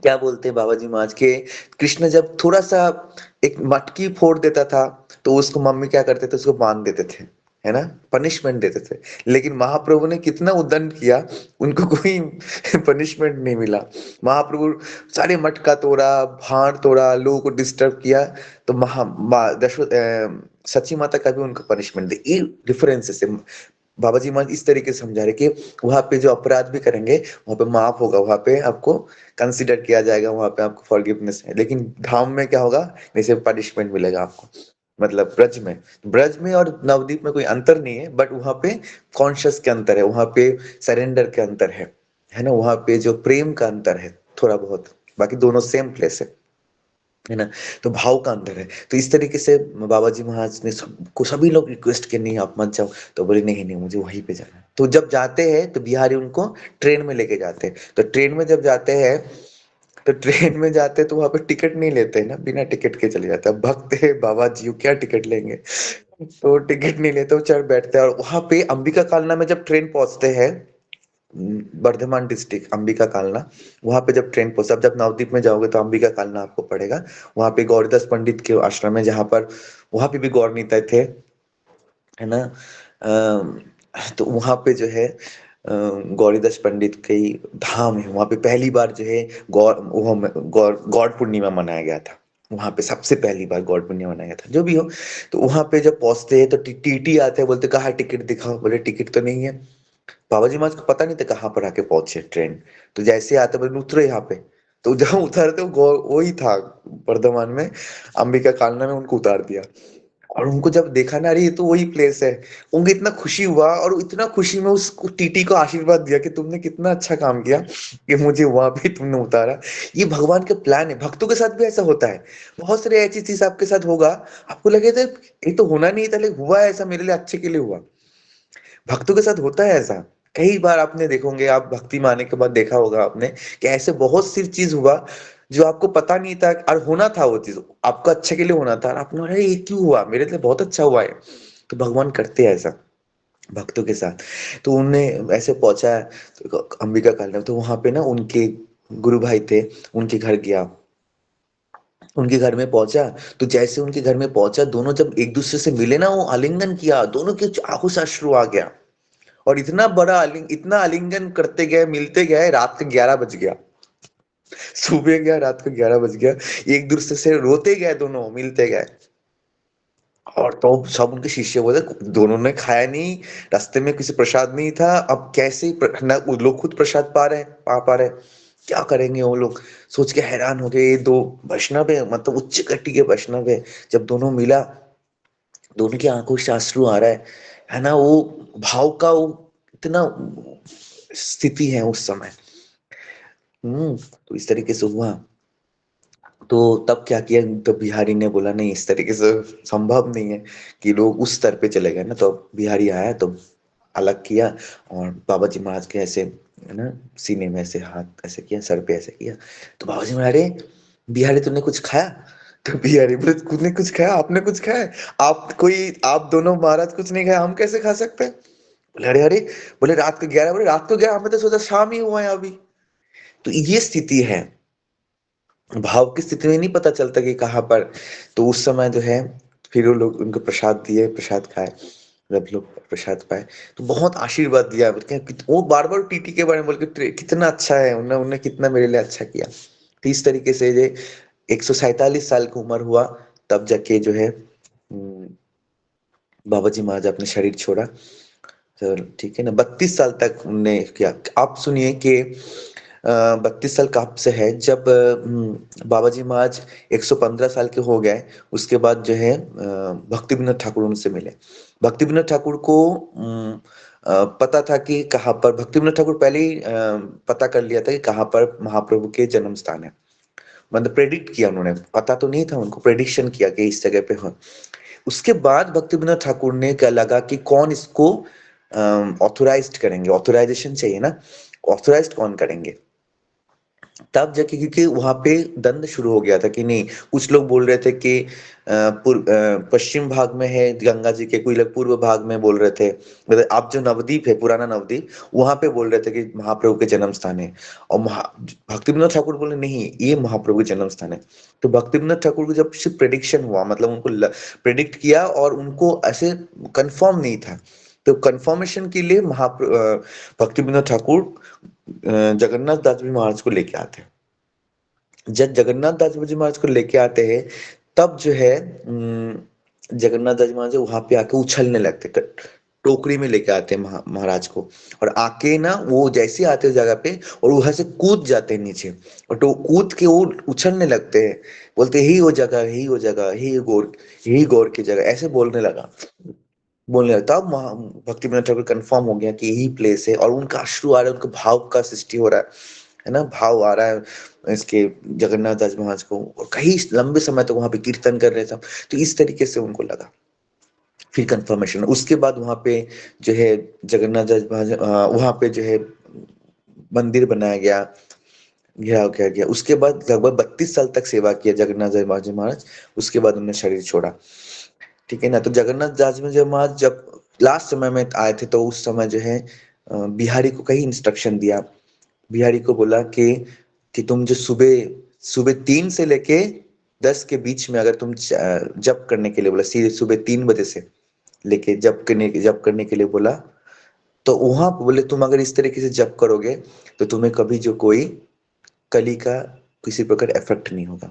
क्या बोलते हैं बाबा जी महाराज के, कृष्ण जब थोड़ा सा एक मटकी फोड़ देता था, तो उसको मम्मी क्या करते थे, उसको बांध देते थे, है ना, पनिशमेंट देते थे। लेकिन महाप्रभु ने कितना उद्दंड किया, उनको कोई पनिशमेंट नहीं मिला। महाप्रभु सारे मटका तोड़ा, भांड तोड़ा, लोगों को डिस्टर्ब किया, तो सची माता का भी उनको पनिशमेंट दी। ये डिफरेंसेस है। बाबा जी महाराज इस तरीके से समझा रहे कि वहां पे जो अपराध भी करेंगे वहां पे माफ होगा, वहां पे आपको कंसिडर किया जाएगा, वहां पे आपको फॉरगिवनेस है। लेकिन धाम में क्या होगा, जैसे पनिशमेंट मिलेगा आपको। मतलब ब्रज में और नवदीप में कोई अंतर नहीं है, बट वहां पे कॉन्शियस के अंतर है, वहां पे सरेंडर के अंतर है ना, वहां पे जो प्रेम का अंतर है थोड़ा बहुत, बाकी दोनों सेम प्लेस है। है ना? तो भाव का अंतर है। तो इस तरीके से बाबा जी महाराज ने सबको सभी लोग रिक्वेस्ट किए, "नहीं, आप मत जाओ।" तो बोले, "नहीं, नहीं, मुझे वहीं पे जाना है।" तो जब जाते हैं, तो बिहारी उनको ट्रेन में लेके जाते हैं। तो ट्रेन में जब जाते हैं, तो ट्रेन में जाते हैं, तो वहाँ पे टिकट नहीं लेते हैं ना, बिना टिकट के चले जाते हैं। अब भक्त है बाबा जी, वो क्या टिकट लेंगे? तो टिकट नहीं लेते, वो चढ़ बैठते हैं और वहाँ पे अंबिका कालना में जब ट्रेन पहुँचते हैं, बर्धमान डिस्ट्रिक्ट अंबिका कालना, वहाँ पे जब ट्रेन पहुँचे, अब जब नवद्वीप में जाओगे तो अंबिका कालना आपको पड़ेगा। वहाँ पे गौरीदास पंडित के आश्रम है, जहाँ पर वहाँ पे भी गौर निताई थे, है ना? तो वहाँ पे जो है गौरीदास पंडित की धाम है, वहाँ पे पहली बार जो है गौड़ पूर्णिमा मनाया गया था। वहाँ पे सबसे पहली बार गौड़ पूर्णिमा मनाया गया था, जो भी हो। तो वहाँ पे जब पहुँचते हैं तो टीटी आते हैं, बोलते कहाँ टिकट दिखाओ? बोले टिकट तो नहीं है। बाबा जी महाराज को पता नहीं था कहाँ पर आके पहुंचे ट्रेन। तो जैसे ही आते बोले उतरो यहाँ पे। तो जहाँ उतरते वही था, बर्धमान में अंबिका कालना में उनको उतार दिया। और उनको जब देखा ना, अरे ये तो वही प्लेस है, उनको इतना खुशी हुआ और इतना खुशी में उस टीटी को आशीर्वाद दिया कि तुमने कितना अच्छा काम किया कि मुझे वहां पे तुमने उतारा। ये भगवान का प्लान है, भक्तों के साथ भी ऐसा होता है। बहुत सारी ऐसी चीज आपके साथ होगा, आपको लगेगा ये तो होना नहीं था, लेकिन हुआ है, ऐसा मेरे लिए अच्छे के लिए हुआ। भक्तों के साथ होता है ऐसा। कई बार आपने देखोगे, आप भक्ति में आने के बाद देखा होगा आपने कि ऐसे बहुत सी चीज हुआ जो आपको पता नहीं था और होना था, वो चीज आपका अच्छे के लिए होना था और आपने बोला, "अरे, ये क्यों हुआ? मेरे लिए बहुत अच्छा हुआ है।" तो भगवान करते हैं ऐसा भक्तों के साथ। तो उनने ऐसे पहुंचा तो अंबिका कालना, तो वहां पे ना उनके गुरु भाई थे, उनके घर गया। उनके घर में पहुंचा, तो जैसे उनके घर में पहुंचा, दोनों जब एक दूसरे से मिले ना, वो आलिंगन किया, दोनों के आंखों से अश्रु आ गया। और इतना बड़ा इतना आलिंगन करते गए, मिलते गए, रात के 11 बज गया। सुबह गया, रात को 11 बज गया। एक दूसरे से रोते गए, दोनों मिलते गए। और तो सब उनके शिष्य बोले, दोनों ने खाया नहीं, रास्ते में किसी प्रसाद नहीं था, अब कैसे ना वो लोग खुद प्रसाद पा रहे, क्या करेंगे वो लोग? सोच के हैरान हो गए। ये दो वैष्णव है, मतलब उच्च कोटि के वैष्णव है। जब दोनों मिला, दोनों की आंखों से आंसू आ रहा है ना? वो भाव का वो इतना स्थिति है उस समय। तो इस तरीके से हुआ। तो तब क्या किया, तो बिहारी ने बोला, नहीं, इस तरीके से संभव नहीं है कि लोग उस स्तर पे चले गए ना। तो बिहारी आया, तो अलग किया और बाबा जी महाराज के ऐसे, है ना, सीने में ऐसे हाथ ऐसे किया, सर पे ऐसे किया। तो बाबा जी महाराज, अरे बिहारी, तूने कुछ खाया? तो बिहारी बोले, तूने कुछ खाया? आपने कुछ खाया है? आप दोनों महाराज कुछ नहीं खाया, हम कैसे खा सकते हैं? बोले, अरे अरे। बोले, रात को 11? बोले, रात को 11? हमें तो सोचा शाम ही हुआ है अभी। तो ये स्थिति है, भाव की स्थिति में नहीं पता चलता कि कहाँ पर। तो उस समय जो है, फिर वो लोग उनको प्रसाद दिए, प्रसाद खाए। जब लोग प्रसाद पाए, तो बहुत आशीर्वाद दिया, बोलते हैं वो बार बार टीटी के बारे में बोल के, कितना अच्छा है, उन्होंने उन्होंने कितना मेरे लिए अच्छा किया। तो इस तरीके से ये 147 साल की उम्र हुआ, तब जाके जो है बाबा जी महाराज अपने शरीर छोड़ा। तो ठीक है ना, 32 साल तक उनने किया। आप सुनिए कि 32 साल कब से है, जब बाबा जी महाराज 115 साल के हो गए। उसके बाद जो है भक्ति विनोद ठाकुर उनसे मिले। भक्ति विनोद ठाकुर को पता था कि कहाँ पर, भक्ति विनोद ठाकुर पहले ही पता कर लिया था कि कहाँ पर महाप्रभु के जन्म स्थान है। मतलब प्रेडिक्ट किया उन्होंने, पता तो नहीं था उनको, प्रेडिक्शन किया कि इस जगह पे हो। उसके बाद भक्ति विनोद ठाकुर ने क्या लगा कि कौन इसको ऑथोराइज्ड करेंगे, ऑथोराइजेशन चाहिए ना, ऑथोराइज्ड कौन करेंगे? तब जाके, क्योंकि वहां पे द्वंद शुरू हो गया था कि नहीं, कुछ लोग बोल रहे थे कि पश्चिम भाग में है गंगा जी के, कोई लोग पूर्व भाग में बोल रहे थे, मतलब आप जो नवद्वीप है, पुराना नवद्वीप, वहां पे बोल रहे थे कि महाप्रभु के जन्म स्थान है। और भक्ति विनोद ठाकुर बोले, नहीं, ये महाप्रभु के जन्म स्थान है। तो भक्ति विनोद ठाकुर को जब सिर्फ प्रेडिक्शन हुआ, मतलब उनको प्रेडिक्ट किया और उनको ऐसे कंफर्म नहीं था, तो कंफर्मेशन के लिए भक्ति विनोद ठाकुर जगन्नाथ दास जी महाराज को लेके आते हैं। जब जगन्नाथ दास जी महाराज को लेके आते हैं, तब जो है जगन्नाथ दास जी महाराज वहां पे आके उछलने लगते, टोकरी में लेके आते हैं महाराज को। और आके ना, वो जैसे आते हैं जगह पे, और वहां से कूद जाते हैं नीचे, और तो कूद के वो उछलने लगते हैं, बोलते, यही वो जगह, यही वो जगह, यही गौर की जगह, ऐसे बोलने लगा। तब भक्ति विनोद ठाकुर कंफर्म हो गया कि यही प्लेस है, और उनका अश्रु आ रहा है, उनका भाव का सृष्टि हो रहा है। है ना? भाव आ रहा है इसके जगन्नाथ दास महाराज को और कई लंबे समय तक वहाँ पे कीर्तन कर रहे सब। तो इस तरीके से उनको लगा। फिर कन्फर्मेशन उसके बाद वहाँ पे जो है जगन्नाथ दास महाराज वहाँ पे जो है मंदिर बनाया गया, घेराव किया गया। उसके बाद लगभग 32 साल तक सेवा किया जगन्नाथ दास जी महाराज, उसके बाद उन्होंने शरीर छोड़ा। ठीक है ना? तो जगन्नाथ दास जी महाराज जब लास्ट समय में आए थे तो उस समय जो है बिहारी को कई इंस्ट्रक्शन दिया। बिहारी को बोला कि तुम जो सुबह सुबह 3 से लेके 10 के बीच में अगर तुम जप करने के लिए बोला, सुबह 3 बजे से लेके जप करने के लिए बोला, तो वहां पे बोले तुम अगर इस तरीके से जप करोगे तो तुम्हें कभी जो कोई कली का किसी प्रकार इफेक्ट नहीं होगा,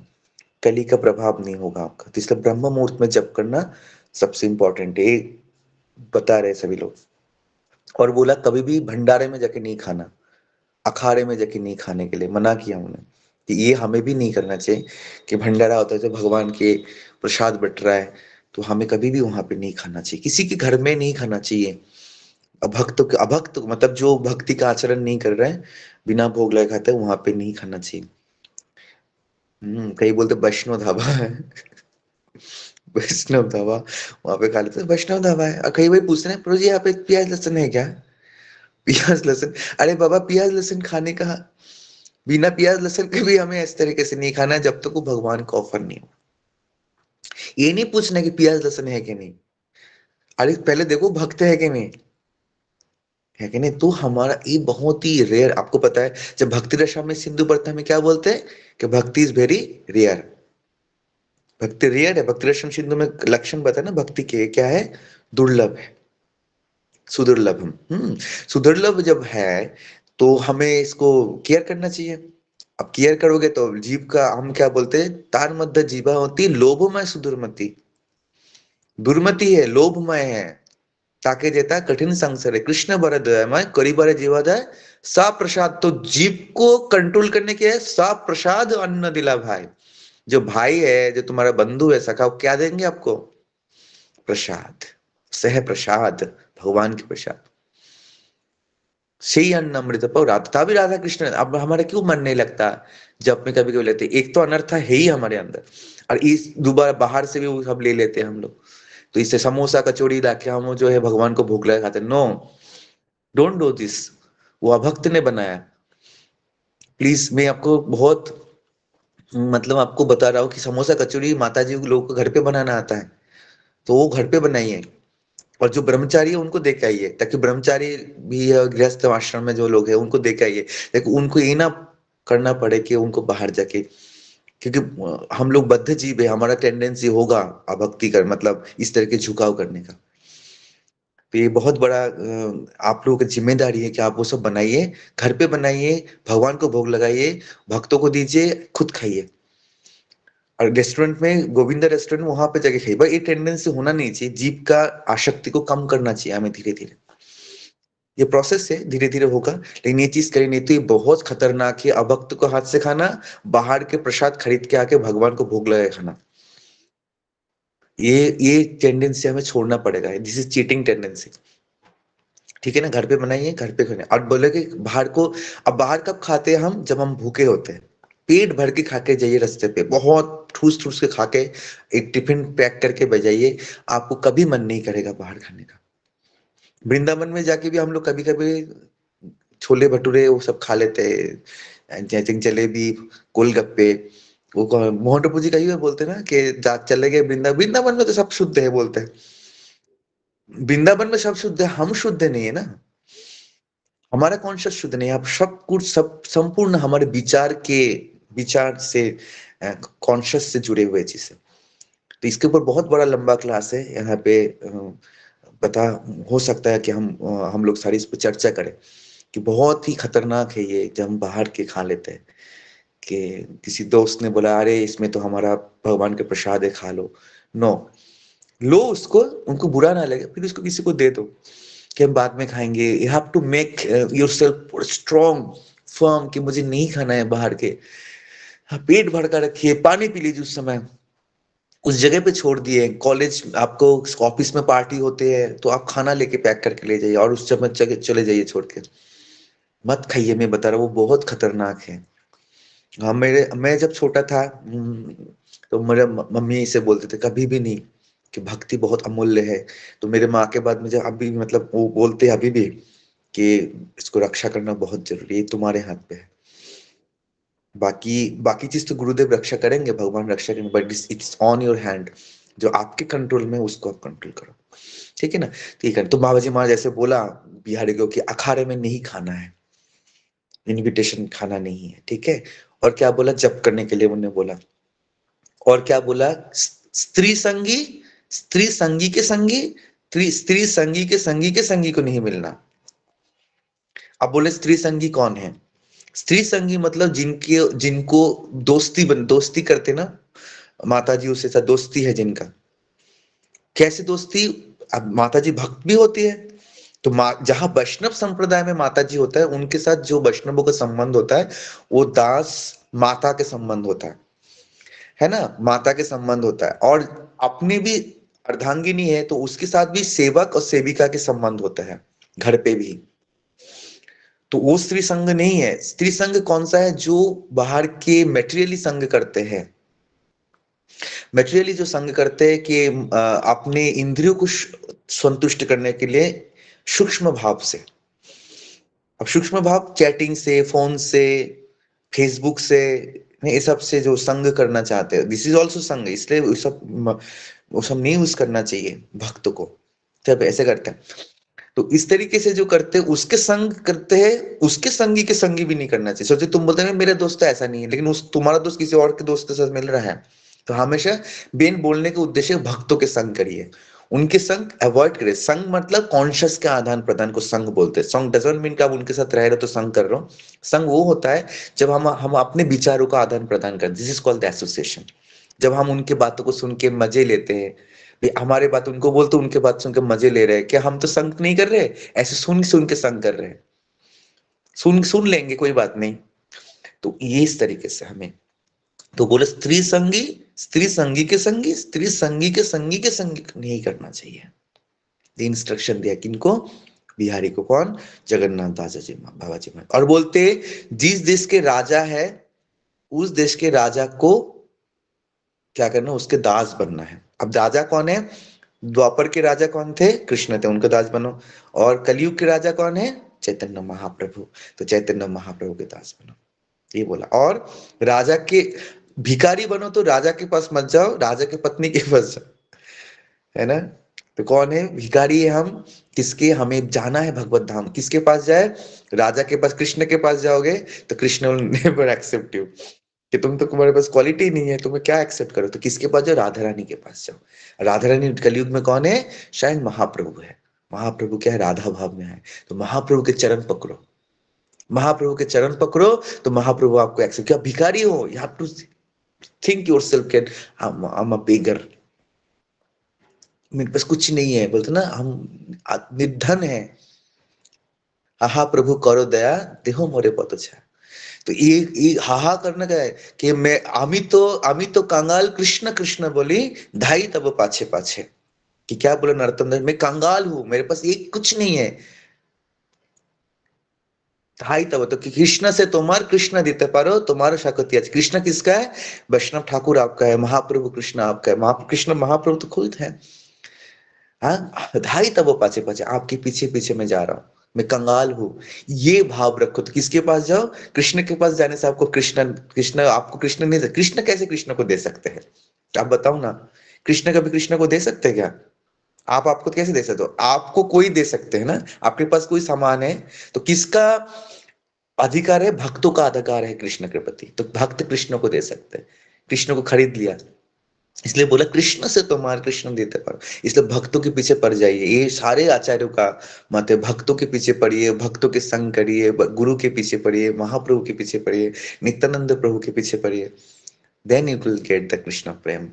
कली का प्रभाव नहीं होगा आपका। तो इसलिए ब्रह्म मुहूर्त में जप करना सबसे इंपॉर्टेंट है, ये बता रहे सभी लोग। और बोला कभी भी भंडारे में जाके नहीं खाना, अखाड़े में जाके नहीं खाने के लिए मना किया उन्होंने कि ये हमें भी नहीं करना चाहिए कि भंडारा होता है तो भगवान के प्रसाद बट रहा है, तो हमें कभी भी वहां पे नहीं खाना चाहिए, किसी के घर में नहीं खाना चाहिए। अभक्त मतलब जो भक्ति का आचरण नहीं कर रहे हैं, बिना भोग लगे खाते हैं, वहां पे नहीं खाना चाहिए। कई बोलते वैष्णव ढाबा है। वैष्णव ढाबा, वहां पे खा लेते हैं, वैष्णव ढाबा है। और कई भाई पूछते हैं प्रभु जी यहाँ पे प्याज लहसुन है क्या? प्याज लहसुन, अरे बाबा प्याज लहसुन खाने का, बिना प्याज लहसुन के भी हमें इस तरीके से नहीं खाना है जब तक वो भगवान का ऑफर नहीं हो। ये नहीं पूछना कि प्याज लहसुन है कि नहीं, अरे पहले देखो भक्त है कि नहीं, है कि नहीं? तो हमारा ये बहुत ही रेयर, आपको पता है जब भक्ति रसा में सिंधु प्रथा में क्या बोलते हैं कि भक्ति इज वेरी रेयर, भक्ति रेयर है। भक्ति रसम सिंधु में लक्षण बताया ना भक्ति के, क्या है? दुर्लभ है, सुदुर्लभम। सुदुर्लभ जब है तो हमें इसको केयर करना चाहिए। अब केयर करोगे तो जीव का हम क्या बोलते हैं, तार मध्य जीवा होती लोभमय सुदुर्मति, दुर्मति है, लोभमय है, ताके देता कठिन संसार है, कृष्ण बर दयामय करी बारे जीवादय सा प्रसाद। तो जीव को कंट्रोल करने के है सा प्रसाद अन्न दिला भाई। जो भाई है, जो तुम्हारा बंधु है, सखा, वो क्या देंगे आपको? प्रसाद, सह प्रसाद, भगवान के प्रसाद, सही अन्न अमृत पर राधा भी राधा कृष्ण। अब हमारा क्यों मन नहीं लगता जब में कभी कभी लेते, एक तो अनर्था है ही हमारे अंदर, और इस दोबारा बाहर से भी वो सब ले लेते हैं हम लोग। तो इससे समोसा कचौड़ी लाके हम जो है भगवान को भोग लगा खाते। नो, डोंट डू दिस, वो अभक्त ने बनाया। प्लीज मैं आपको बहुत मतलब आपको बता रहा हूँ कि समोसा कचौड़ी माता जी लोगों को घर पे बनाना आता है, तो वो घर पे बनाइए। और जो ब्रह्मचारी है उनको दे के आइए, ताकि ब्रह्मचारी भी गृहस्थ आश्रम में जो लोग हैं उनको दे के आइए, ताकि उनको ये ना करना पड़े कि उनको बाहर जाके, क्योंकि हम लोग बद्ध जीव है, हमारा टेंडेंसी होगा अभक्ति कर मतलब इस तरह के झुकाव करने का। तो ये बहुत बड़ा आप लोगों की जिम्मेदारी है कि आप वो सब बनाइए, घर पे बनाइए, भगवान को भोग लगाइए, भक्तों को दीजिए, खुद खाइए। और रेस्टोरेंट में, गोविंदा रेस्टोरेंट, वहां पे जाके खाइए। भाई ये टेंडेंसी होना नहीं चाहिए, जीव का आसक्ति को कम करना चाहिए हमें धीरे धीरे। ये प्रोसेस है, धीरे धीरे होगा, लेकिन ये चीज करी नहीं तो ये बहुत खतरनाक है। अभक्त को हाथ से खाना, बाहर के प्रसाद खरीद के आके भगवान को भोग लगा खाना, ये टेंडेंसी हमें छोड़ना पड़ेगा। This is cheating tendency. ठीक है ना? घर पे बनाइए, घर पे खाइए। और बोले कि बाहर को, अब बाहर कब खाते हैं हम? जब हम भूखे होते हैं, पेट भर के खा के जाइए, रास्ते पे बहुत ठूस ठूस के खा के एक टिफिन पैक करके बजाइए, आपको कभी मन नहीं करेगा बाहर खाने का। वृंदावन में जाके भी हम लोग कभी कभी छोले भटूरे वो सब खा लेते हैं, जैसे जलेबी, गोलगप्पे। वो मोहन टप्पू जी का ही बोलते हैं ना कि चले गए वृंदावन, वृंदावन में तो सब शुद्ध है बोलते हैं। वृंदावन में सब शुद्ध है, हम शुद्ध नहीं है ना, हमारा कॉन्शियस शुद्ध नहीं है। आप सब कुछ सब संपूर्ण हमारे विचार से कॉन्शियस से जुड़े हुए चीज है। तो इसके ऊपर बहुत बड़ा लंबा क्लास है यहाँ पे। पता हो सकता है कि हम लोग सारी इस पर चर्चा करें कि बहुत ही खतरनाक है ये जब हम बाहर के खा लेते हैं। कि किसी दोस्त ने बोला अरे इसमें तो हमारा भगवान के प्रसाद है, खा लो। नो, लो उसको, उनको बुरा ना लगे, फिर उसको किसी को दे दो कि हम बाद में खाएंगे। You have to make yourself strong, firm, कि मुझे नहीं खाना है बाहर के। हाँ, पेट भर कर रखिए, पानी पी लीजिए उस समय, उस जगह पे छोड़ दिए। कॉलेज आपको ऑफिस में पार्टी होते हैं तो आप खाना लेके पैक करके ले जाइए और उस समय चले जाइए छोड़ के। मत खाइए, मैं बता रहा हूँ, वो बहुत खतरनाक है। हाँ, मैं जब छोटा था, तो मेरे मम्मी से बोलते थे कभी भी नहीं, कि भक्ति बहुत अमूल्य है। तो मेरे माँ के बाद मुझे अभी मतलब वो बोलते हैं अभी भी कि इसको रक्षा करना बहुत जरूरी है, ये तुम्हारे हाथ पे है। बाकी बाकी चीज तो गुरुदेव रक्षा करेंगे, भगवान रक्षा करेंगे, but it's on your hand. जो आपके कंट्रोल में है, उसको आप कंट्रोल करो। ठीक है ना? ठीक है, तो बाबा जी महाराज जैसे बोला बिहारी को कि अखाड़े में नहीं खाना है, इनविटेशन खाना नहीं है, ठीक है। और क्या बोला जप करने के लिए उन्होंने बोला, और क्या बोला, स्त्री संगी, स्त्री संगी के संगी, स्त्री संगी के संगी के संगी को नहीं मिलना। अब बोले स्त्री संगी कौन है? स्त्री संगी मतलब जिनके जिनको दोस्ती करते ना, माता जी उसके साथ दोस्ती है जिनका। कैसे दोस्ती? अब माता जी भक्त भी होती है, तो जहां वैष्णव संप्रदाय में माता जी होता है, उनके साथ जो वैष्णवों का संबंध होता है, वो दास माता के संबंध होता है ना, माता के संबंध होता है। और अपने भी अर्धांगिनी है, तो उसके साथ भी सेवक और सेविका के संबंध होता है, घर पे भी। तो वो स्त्री संघ नहीं है। स्त्री संघ कौन सा है? जो बाहर के मेटेरियली संघ करते हैं, मेटेरियली जो संघ करते हैं कि अपने इंद्रियों को संतुष्ट करने के लिए सूक्ष्म भाव से। अब सूक्ष्म भाव चैटिंग से, फोन से, फेसबुक से, ये सब से जो संग करना चाहते हैं, दिस इज ऑल्सो संग। इसलिए वो सब नहीं यूज करना चाहिए भक्त को, तब ऐसे करते हैं। तो इस तरीके से जो करते हैं उसके संग करते हैं, उसके संगी के संगी भी नहीं करना चाहिए। सोचो तुम बोलते हैं मेरे दोस्त तो ऐसा नहीं है, लेकिन उस तुम्हारा दोस्त किसी और के दोस्त के साथ मिल रहा है, तो हमेशा बेन बोलने के उद्देश्य भक्तों के संग करिए, उनके संग अवॉइड करिए। संग मतलब कॉन्शियस के आदान प्रदान को संग बोलते हैं। संग डजंट मीन कि आप उनके साथ रह रहे हो तो संग कर रहे हो। संग वो होता है जब हम अपने विचारों का आदान प्रदान करते, this is called the association. जब हम उनके बातों को सुन के मजे लेते हैं, भाई हमारे बात उनको बोलते, उनके बात सुन के मजे ले रहे हैं, क्या हम तो संग नहीं कर रहे, ऐसे सुन सुन के संग कर रहे हैं। सुन सुन लेंगे, कोई बात नहीं। तो ये इस तरीके से हमें, तो बोले स्त्री संगी, स्त्री संगी के संगी, स्त्री संगी के संगी के संगी नहीं करना चाहिए। ये इंस्ट्रक्शन दिया किनको? बिहारी को। कौन? जगन्नाथ दादा जी, बाबा जी महाराज। और बोलते जिस देश के राजा है, उस देश के राजा को क्या करना, उसके दास बनना है। अब राजा कौन है? द्वापर के राजा कौन थे? कृष्ण थे, उनके दास बनो। और कलयुग के राजा कौन है? चैतन्य महाप्रभु। तो चैतन्य महाप्रभु के दास बनो, ये बोला। और राजा के भिखारी बनो, तो राजा के पास मत जाओ, राजा की पत्नी के पास जाओ, है ना। तो कौन है भिखारी? है हम, किसके? हमें जाना है भगवत धाम, किसके पास जाए? राजा के पास, कृष्ण के पास जाओगे तो Krishna will never accept you, कि तुम तो, तुम्हारे पास क्वालिटी नहीं है, तुम्हें क्या एक्सेप्ट करो। तो किसके पास जाओ? राधा रानी के पास जाओ। राधा रानी कलयुग में कौन है? शायद महाप्रभु है। महाप्रभु क्या है? राधा भाव में है। तो महाप्रभु के चरण पकड़ो, महाप्रभु के चरण पकड़ो, तो महाप्रभु आपको एक्सेप्ट। क्या भिखारी हो? You have to think yourself can, I am a beggar, मेरे पास कुछ नहीं है, बोलते ना हम निर्धन है। आहा प्रभु करो दया, देहो मोरे पत छाया। तो ये हाहा करना क्या है, कि मैं आमी तो कंगाल कृष्ण कृष्ण बोली, धाई तब पाछे पाछे। कि क्या बोला नरोत्तम दास, मैं कंगाल हूं, मेरे पास एक कुछ नहीं है। धाई तब तो कि कृष्ण से तुम्हार कृष्ण दीते पारो, तुम्हारा शाकुती আছে। कृष्ण किसका है? वैष्णव ठाकुर आपका है, महाप्रभु कृष्ण आपका है। कृष्ण महाप्रभु तो खुद है। हाँ, धाई तब पाछे पाछे, आपके पीछे पीछे मैं जा रहा हूँ, मैं कंगाल हूँ। ये भाव रखो, तो किसके पास जाओ? कृष्ण के पास जाने से आपको कृष्ण, कृष्ण आपको कृष्ण नहीं दे। कृष्ण कैसे कृष्ण को दे सकते हैं? आप बताओ ना, कृष्ण कभी कृष्ण को दे सकते हैं क्या? आप आपको कैसे दे सकते हो? आपको कोई दे सकते हैं ना, आपके पास कोई सामान है, तो किसका अधिकार है? भक्तों का अधिकार है कृष्ण के प्रति, तो भक्त कृष्ण को दे सकते हैं। कृष्ण को खरीद लिया, इसलिए बोला कृष्ण से तुम्हार कृष्ण देते पारो। इसलिए भक्तों के पीछे पड़ जाइए, ये सारे आचार्यों का मत है। भक्तों के पीछे पड़िए, भक्तों के संग करिए, गुरु के पीछे पड़िए, महाप्रभु के पीछे पड़िए, नित्यानंद प्रभु के पीछे पड़िए, then you will get the Krishna prem.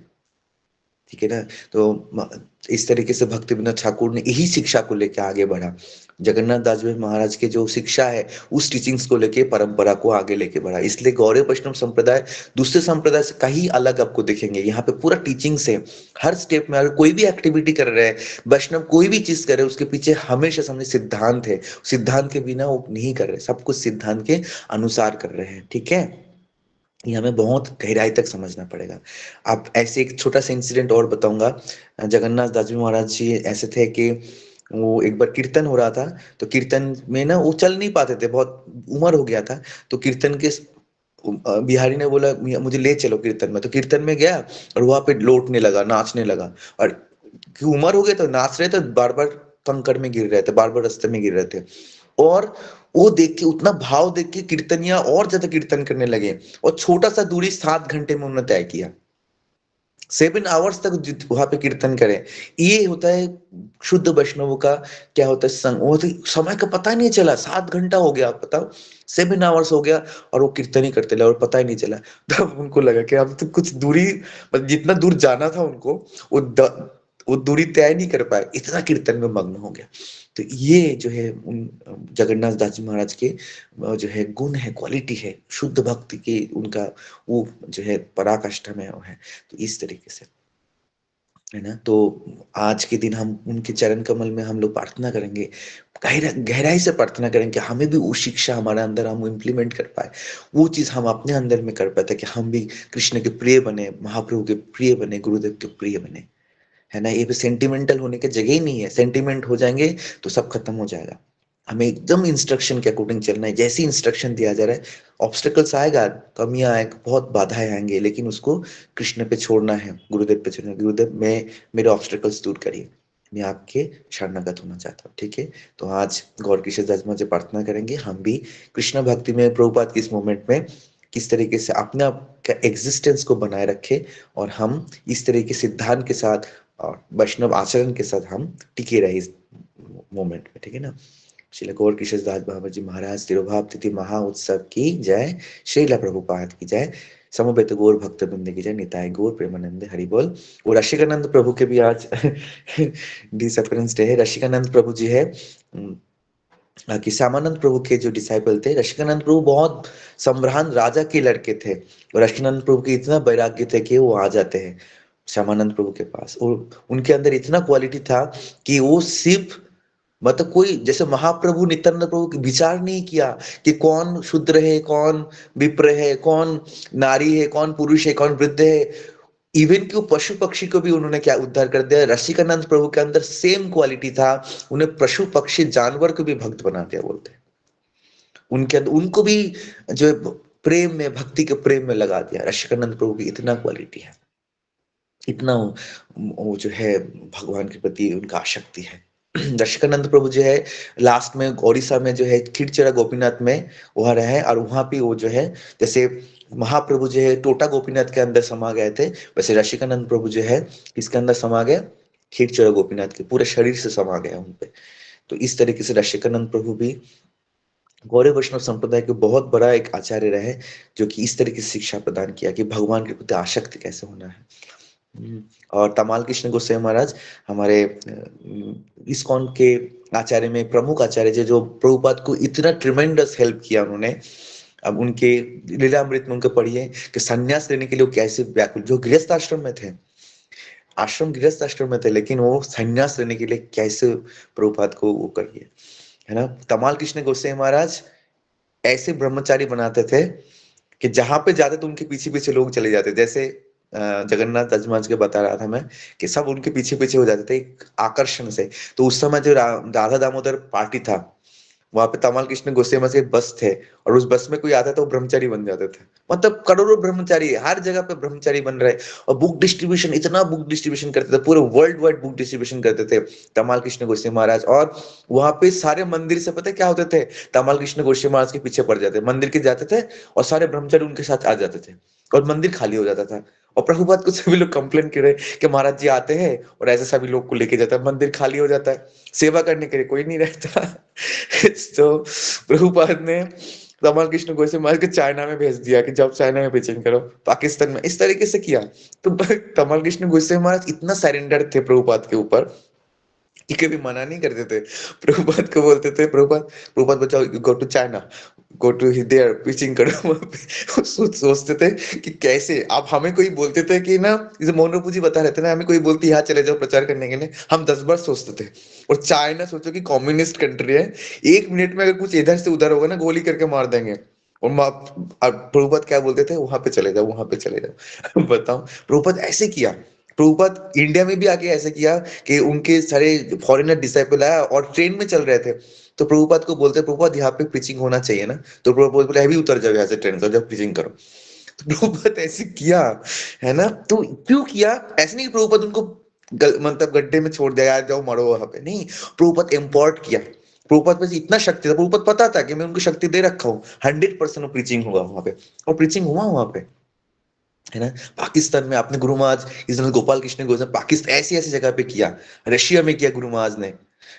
ठीक है ना। तो इस तरीके से भक्ति विनोद ठाकुर ने यही शिक्षा को लेकर आगे बढ़ा। जगन्नाथ दास जी महाराज के जो शिक्षा है, उस टीचिंग्स को लेके परंपरा को आगे लेके बढ़ा। इसलिए गौड़ीय वैष्णव संप्रदाय दूसरे संप्रदाय से कहीं अलग आपको दिखेंगे। यहाँ पे पूरा टीचिंग्स है। हर स्टेप में अगर कोई भी एक्टिविटी कर रहे हैं, वैष्णव कोई भी चीज़ कर रहे हैं, उसके पीछे हमेशा समझे सिद्धांत है। सिद्धांत के बिना वो नहीं कर रहे, सब कुछ सिद्धांत के अनुसार कर रहे हैं, ठीक है? ये हमें बहुत गहराई तक समझना पड़ेगा। अब ऐसे एक छोटा-सा इंसिडेंट और बताऊँगा। जगन्नाथ दास जी महाराज जी ऐसे थे कि वो एक बार कीर्तन हो रहा था, तो कीर्तन में ना वो चल नहीं पाते थे, बहुत उम्र हो गया था। तो कीर्तन के बिहारी ने बोला मुझे ले चलो कीर्तन में, तो कीर्तन में गया और वहाँ पे लौटने लगा, नाचने लगा। और कि उम्र हो गई तो नाच रहे थे, बार-बार कंकड़ में गिर रहे थे, बार-बार रास्ते में गिर रहे थे। और वो देख के उतना भाव देख के कीर्तनिया और ज़्यादा कीर्तन करने लगे और छोटा-सा दूरी 7 घंटे में उन्होंने तय किया। 7 आवर्स तक जित वहाँ पे कीर्तन करें। ये होता है शुद्ध वैष्णवों का। क्या होता है संग वो तो समय का पता ही नहीं चला, 7 घंटा हो गया, आप बताओ। 7 आवर्स हो गया और वो कीर्तन ही करते रहे और पता ही नहीं चला। तब उनको लगा कि अब तो कुछ दूरी, मतलब जितना दूर जाना था उनको, वो द वो दूरी तय नहीं कर पाए, इतना कीर्तन में मग्न हो गया। तो ये जो है उन जगन्नाथ दास जी महाराज के जो है गुण है, क्वालिटी है, शुद्ध भक्ति की उनका वो जो है पराकाष्ठा में वो है। तो इस तरीके से, है ना? तो आज के दिन हम उनके चरण कमल में हम लोग प्रार्थना करेंगे, गहराई से प्रार्थना करेंगे कि हमें भी वो शिक्षा हमारे अंदर हम इम्प्लीमेंट कर पाएँ। वो चीज़ हम अपने अंदर में कर पाएँ ताकि हम भी कृष्ण के प्रिय बने, महाप्रभु के प्रिय बने, गुरुदेव के प्रिय बने। है ना? ये भी सेंटिमेंटल होने की जगह ही नहीं है। सेंटिमेंट हो जाएँगे तो सब खत्म हो जाएगा। हमें एकदम इंस्ट्रक्शन के अकॉर्डिंग चलना है। जैसे ही इंस्ट्रक्शन दिया जा रहा है, ऑब्स्टेकल्स आएगा, कमियाँ आएँ, बहुत बाधाएँ आएँगी, लेकिन उसको कृष्ण पे छोड़ना है, गुरुदेव पे छोड़ना है। गुरुदेव मैं मेरे ऑब्स्टेकल्स दूर करिए। मैं आपके शरणागत होना चाहता हूँ, ठीक है? तो आज गौर किशोर दास महाराज प्रार्थना करेंगे, हम भी कृष्ण भक्ति में प्रभुपाद की इस मोमेंट में किस तरीके से अपने आप का एक्जिस्टेंस को बनाए रखें और हम इस तरह के सिद्धांत के साथ और वैष्णव आचरण के साथ हम टिके रहे इस मोमेंट में, ठीक है ना? श्रील गौर किशोर दास बाबा जी महाराज तिरुभाव तिथि महा उत्सव की जय। श्रील प्रभुपाद की जय। समवेत गौर भक्त वृंद की जय। निताय गौर प्रेमानंद हरि बोल। और रसिकानंद प्रभु के भी आज डिसअपीयरेंस डे है। रसिकानंद प्रभु जी है कि श्यामानंद प्रभु के जो डिसाइपल थे। रसिकानंद प्रभु बहुत सम्रान राजा के लड़के थे और रसिकानंद प्रभु के इतना वैराग्य थे कि वो आ जाते हैं श्यामानंद प्रभु के पास और उनके अंदर इतना क्वालिटी था कि वो सिर्फ, मतलब कोई जैसे महाप्रभु नित्यानंद प्रभु की विचार नहीं किया कि कौन शूद्र है, कौन विप्र है, कौन नारी है, कौन पुरुष है, कौन वृद्ध है। इवन कि वो पशु पक्षी को भी उन्होंने क्या उद्धार कर दिया। रसिकानंद प्रभु के अंदर सेम क्वालिटी था। उन्हें पशु पक्षी जानवर को भी भक्त बना दिया बोलते हैं। उनके अंदर उनको भी जो है प्रेम में, भक्ति के प्रेम में लगा दिया। रसिकानंद प्रभु की इतना क्वालिटी है, इतना वो जो है भगवान के प्रति उनका आसक्ति है। रसिकानंद प्रभु जो है लास्ट में ओडिशा में जो है खिरचरा गोपीनाथ में वहाँ रहे और वहाँ पे वो जो है जैसे महाप्रभु जो है टोटा गोपीनाथ के अंदर समा गए थे, वैसे रसिकानंद प्रभु जो है किसके अंदर समा गए? खिरचरा गोपीनाथ के पूरे शरीर से समा गया उन पे। तो इस तरीके से रसिकानंद प्रभु भी गौड़ीय वैष्णव संप्रदाय के बहुत बड़ा एक आचार्य रहे, जो कि इस तरीके से शिक्षा प्रदान किया कि भगवान के प्रति आसक्त कैसे होना है। और तमाल कृष्ण गोस्वामी महाराज हमारे इस्कॉन के आचार्य में प्रमुख आचार्य थे, जो प्रभुपाद को इतना ट्रिमेंडस हेल्प किया उन्होंने। अब उनके लीलामृत में उनके पढ़िए कि सन्यास लेने के लिए वो कैसे व्याकुल, जो गृहस्थ आश्रम में थे, आश्रम गृहस्थ आश्रम में थे, लेकिन वो सन्यास लेने के लिए कैसे प्रभुपाद को वो करिए, है ना? तमाल कृष्ण गोस्वामी महाराज ऐसे ब्रह्मचारी बनाते थे कि जहाँ पे जाते तो उनके पीछे-पीछे लोग चले जाते। जैसे जगन्नाथ दास महाराज के बता रहा था मैं कि सब उनके पीछे-पीछे हो जाते थे एक आकर्षण से। तो उस समय जो राधा दामोदर पार्टी था, वहाँ पे तमाल कृष्ण गोस्वामी महाराज के बस थे और उस बस में कोई आता था वो ब्रह्मचारी बन जाते थे। मतलब करोड़ों ब्रह्मचारी हर जगह पे ब्रह्मचारी बन रहे और बुक डिस्ट्रीब्यूशन, इतना बुक डिस्ट्रीब्यूशन करते थे, पूरे वर्ल्ड वाइड बुक डिस्ट्रीब्यूशन करते थे तमाल कृष्ण गोस्वामी महाराज। और वहाँ पे सारे मंदिर से पता है क्या होते थे? तमाल कृष्ण गोस्वामी महाराज के पीछे पड़ जाते, मंदिर के जाते थे और सारे ब्रह्मचारी उनके साथ आ जाते थे और मंदिर खाली हो जाता था। और प्रभुपाद को सभी लोग कंप्लेन कर रहे कि महाराज जी आते हैं और ऐसे सभी लोग को लेके जाता है, मंदिर खाली हो जाता है, सेवा करने के लिए कोई नहीं रहता। तो प्रभुपाद ने तमाल कृष्ण गोस्वामी महाराज को चाइना में भेज दिया कि जाओ चाइना में प्रीचिंग करो, पाकिस्तान में, इस तरीके से किया। तो तमाल कृष्ण गोस्वामी महाराज इतना सरेंडर थे प्रभुपाद के ऊपर ये कभी मना नहीं करते थे। प्रभुपाद को बोलते थे, प्रभुपाद बचाओ, go to China, go to there preaching करो वहाँ पे। वो सोचते थे कि कैसे अब हमें कोई बोलते थे कि ना, जैसे मोहन बाबू जी बता रहे थे ना, हमें कोई बोलती यहाँ चले जाओ प्रचार करने के लिए, हम 10 बार सोचते थे। और चाइना सोचो कि कम्युनिस्ट कंट्री है, 1 मिनट में अगर कुछ इधर से उधर होगा ना, गोली करके मार देंगे। और प्रभुपाद क्या बोलते थे, वहां पे चले जाओ, वहां पे चले जाओ। बताओ, प्रभुपाद ऐसे किया। प्रभुपाद इंडिया में भी आके ऐसे किया कि उनके सारे फॉरेनर डिसाइपल आया और ट्रेन में चल रहे थे, तो प्रभुपाद को बोलते, प्रभुपाद यहाँ पे प्रीचिंग होना चाहिए ना, तो प्रभुपाद बोले अभी उतर जाओ यहाँ से ट्रेन से, जब प्रीचिंग करो। तो प्रभुपाद ऐसे किया, है ना। तो क्यों किया? ऐसे नहीं कि प्रभुपाद उनको मतलब गड्ढे में छोड़ दिया, यार जाओ मरो वहां पे, नहीं। प्रभुपाद इम्पोर्ट किया। प्रभुपाद पे इतना शक्ति था, प्रभुपाद पता था कि मैं उनको शक्ति दे रखा हूँ, 100% प्रीचिंग होगा वहां पे। और प्रीचिंग हुआ वहां पे, है ना। पाकिस्तान में आपने गुरु महाराज इस दिन गोपाल कृष्ण गोस्वामी पाकिस्तान ऐसी ऐसी जगह पे किया, रशिया में किया गुरु महाराज ने।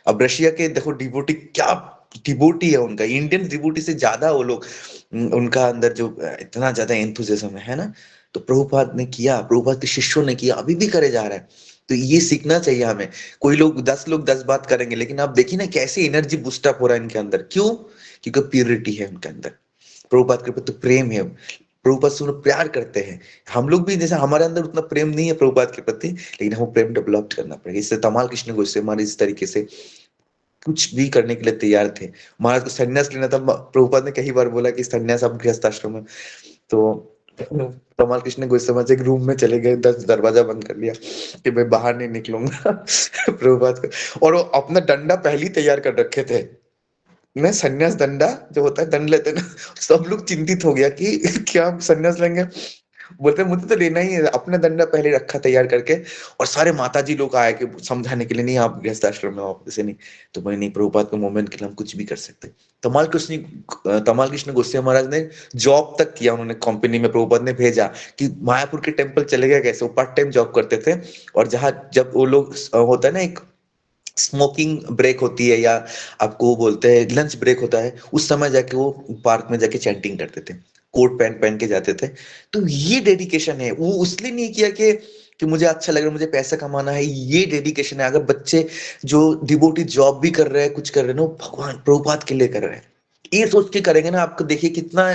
अब रशिया के देखो डिवोटी क्या डिवोटी है उनका, इंडियन डिवोटी से ज्यादा वो लोग, उनका अंदर जो इतना ज्यादा एंथुसिज्म है ना। तो प्रभुपाद ने किया, प्रभुपाद के शिष्यों ने किया, अभी भी करे जा रहा है। तो ये सीखना चाहिए हमें। कोई लोग 10 बात करेंगे, लेकिन आप देखिए ना कैसे एनर्जी बूस्ट अप हो रहा है इनके अंदर, क्यों? क्योंकि प्योरिटी है उनके अंदर। प्रभुपाद के प्रति प्रेम है, प्रभुपाद से उन्हें प्यार करते हैं। हम लोग भी जैसे हमारे अंदर उतना प्रेम नहीं है प्रभुपाद के प्रति, लेकिन हमको प्रेम डेवलप करना पड़ेगा। इससे तमाल कृष्ण गोस्वामी हमारे इस तरीके से कुछ भी करने के लिए तैयार थे। महाराज को संन्यास लेना था, प्रभुपाद ने कई बार बोला कि संन्यास आप गृहस्थ आश्रम में। तो तमाल कृष्ण गोस्वामी जी एक रूम में चले गए, 10 दरवाजा बंद कर लिया कि मैं बाहर नहीं निकलूंगा। प्रभुपाद को, और वो अपना डंडा पहले ही तैयार कर रखे थे। मैं संन्यास डंडा जो होता है, दंड लेते हैं ना। सब लोग चिंतित हो गया कि क्या हम संन्यास लेंगे। बोलते मुझे तो लेना ही है, अपना डंडा पहले रखा तैयार करके। और सारे माता जी लोग आए कि समझाने के लिए, नहीं आप गृहस्थ आश्रम में हो, आप ऐसे नहीं। तो मैं नहीं, प्रभुपाद के मोमेंट के लिए हम कुछ भी कर सकते। तमाल कृष्ण गोस्वामी महाराज ने जॉब तक किया, उन्होंने कंपनी में प्रभुपाद ने भेजा कि मायापुर के टेम्पल चले गए कैसे, वो पार्ट टाइम जॉब करते थे। और जहाँ जब वो लोग होता है ना, एक स्मोकिंग ब्रेक होती है, या आपको वो बोलते हैं लंच ब्रेक होता है, उस समय जाके वो पार्क में जाके चैंटिंग करते थे, कोट पैंट पहन के जाते थे। तो ये डेडिकेशन है, वो उसलिए नहीं किया कि मुझे अच्छा लग रहा है, मुझे पैसा कमाना है, ये डेडिकेशन है। अगर बच्चे जो डिवोटी जॉब भी कर रहे हैं, कुछ कर रहे हैं ना, वो भगवान प्रभुपाद के लिए कर रहे हैं, ये सोच के करेंगे ना, आपको देखिए कितना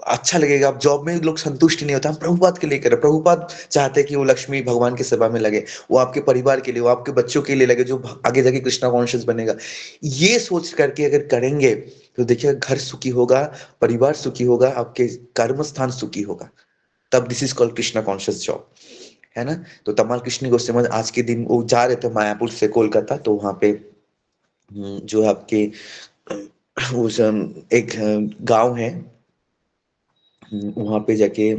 अच्छा लगेगा। आप जॉब में लोग संतुष्ट नहीं होता, हम प्रभुपाद के लिए कर रहे हैं। प्रभुपाद चाहते हैं कि वो लक्ष्मी भगवान की सेवा में लगे, वो आपके परिवार के लिए, वो आपके बच्चों के लिए लगे, जो आगे जाके कृष्णा कॉन्शियस बनेगा। ये सोच करके अगर करेंगे, तो देखिए घर सुखी होगा, परिवार सुखी होगा, आपके कर्म स्थान सुखी होगा। तब this is called Krishna conscious job, है ना। तो तमाल कृष्ण गोस्वामी आज के दिन वो जा रहे थे मायापुर से कोलकाता, तो वहां पे जो है आपके उस एक गांव है, वहां पे जाके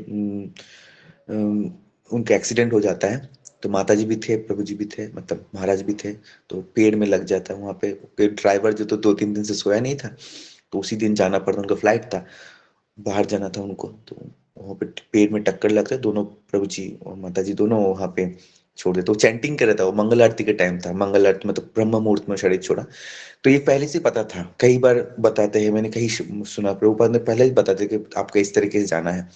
उनका एक्सीडेंट हो जाता है। तो माता जी भी थे, प्रभु जी भी थे, मतलब महाराज भी थे। तो पेड़ में लग जाता है वहां पे ड्राइवर जो तो 2-3 दिन से सोया नहीं था, तो उसी दिन जाना पड़ता, उनका फ्लाइट था, बाहर जाना था उनको। तो वहां पे पेड़ में टक्कर लगता है, दोनों प्रभु जी और माता जी दोनों वहां पे छोड़ देते। वो चैंटिंग कर रहा था, वो मंगल आरती के टाइम था, मंगल आरती मतलब ब्रह्म मुहूर्त में शरीर छोड़ा। तो ये पहले से पता था, कई बार बताते हैं, मैंने कहीं सुना, प्रभुपाद ने पहले ही बताते कि आपका इस तरीके से जाना है,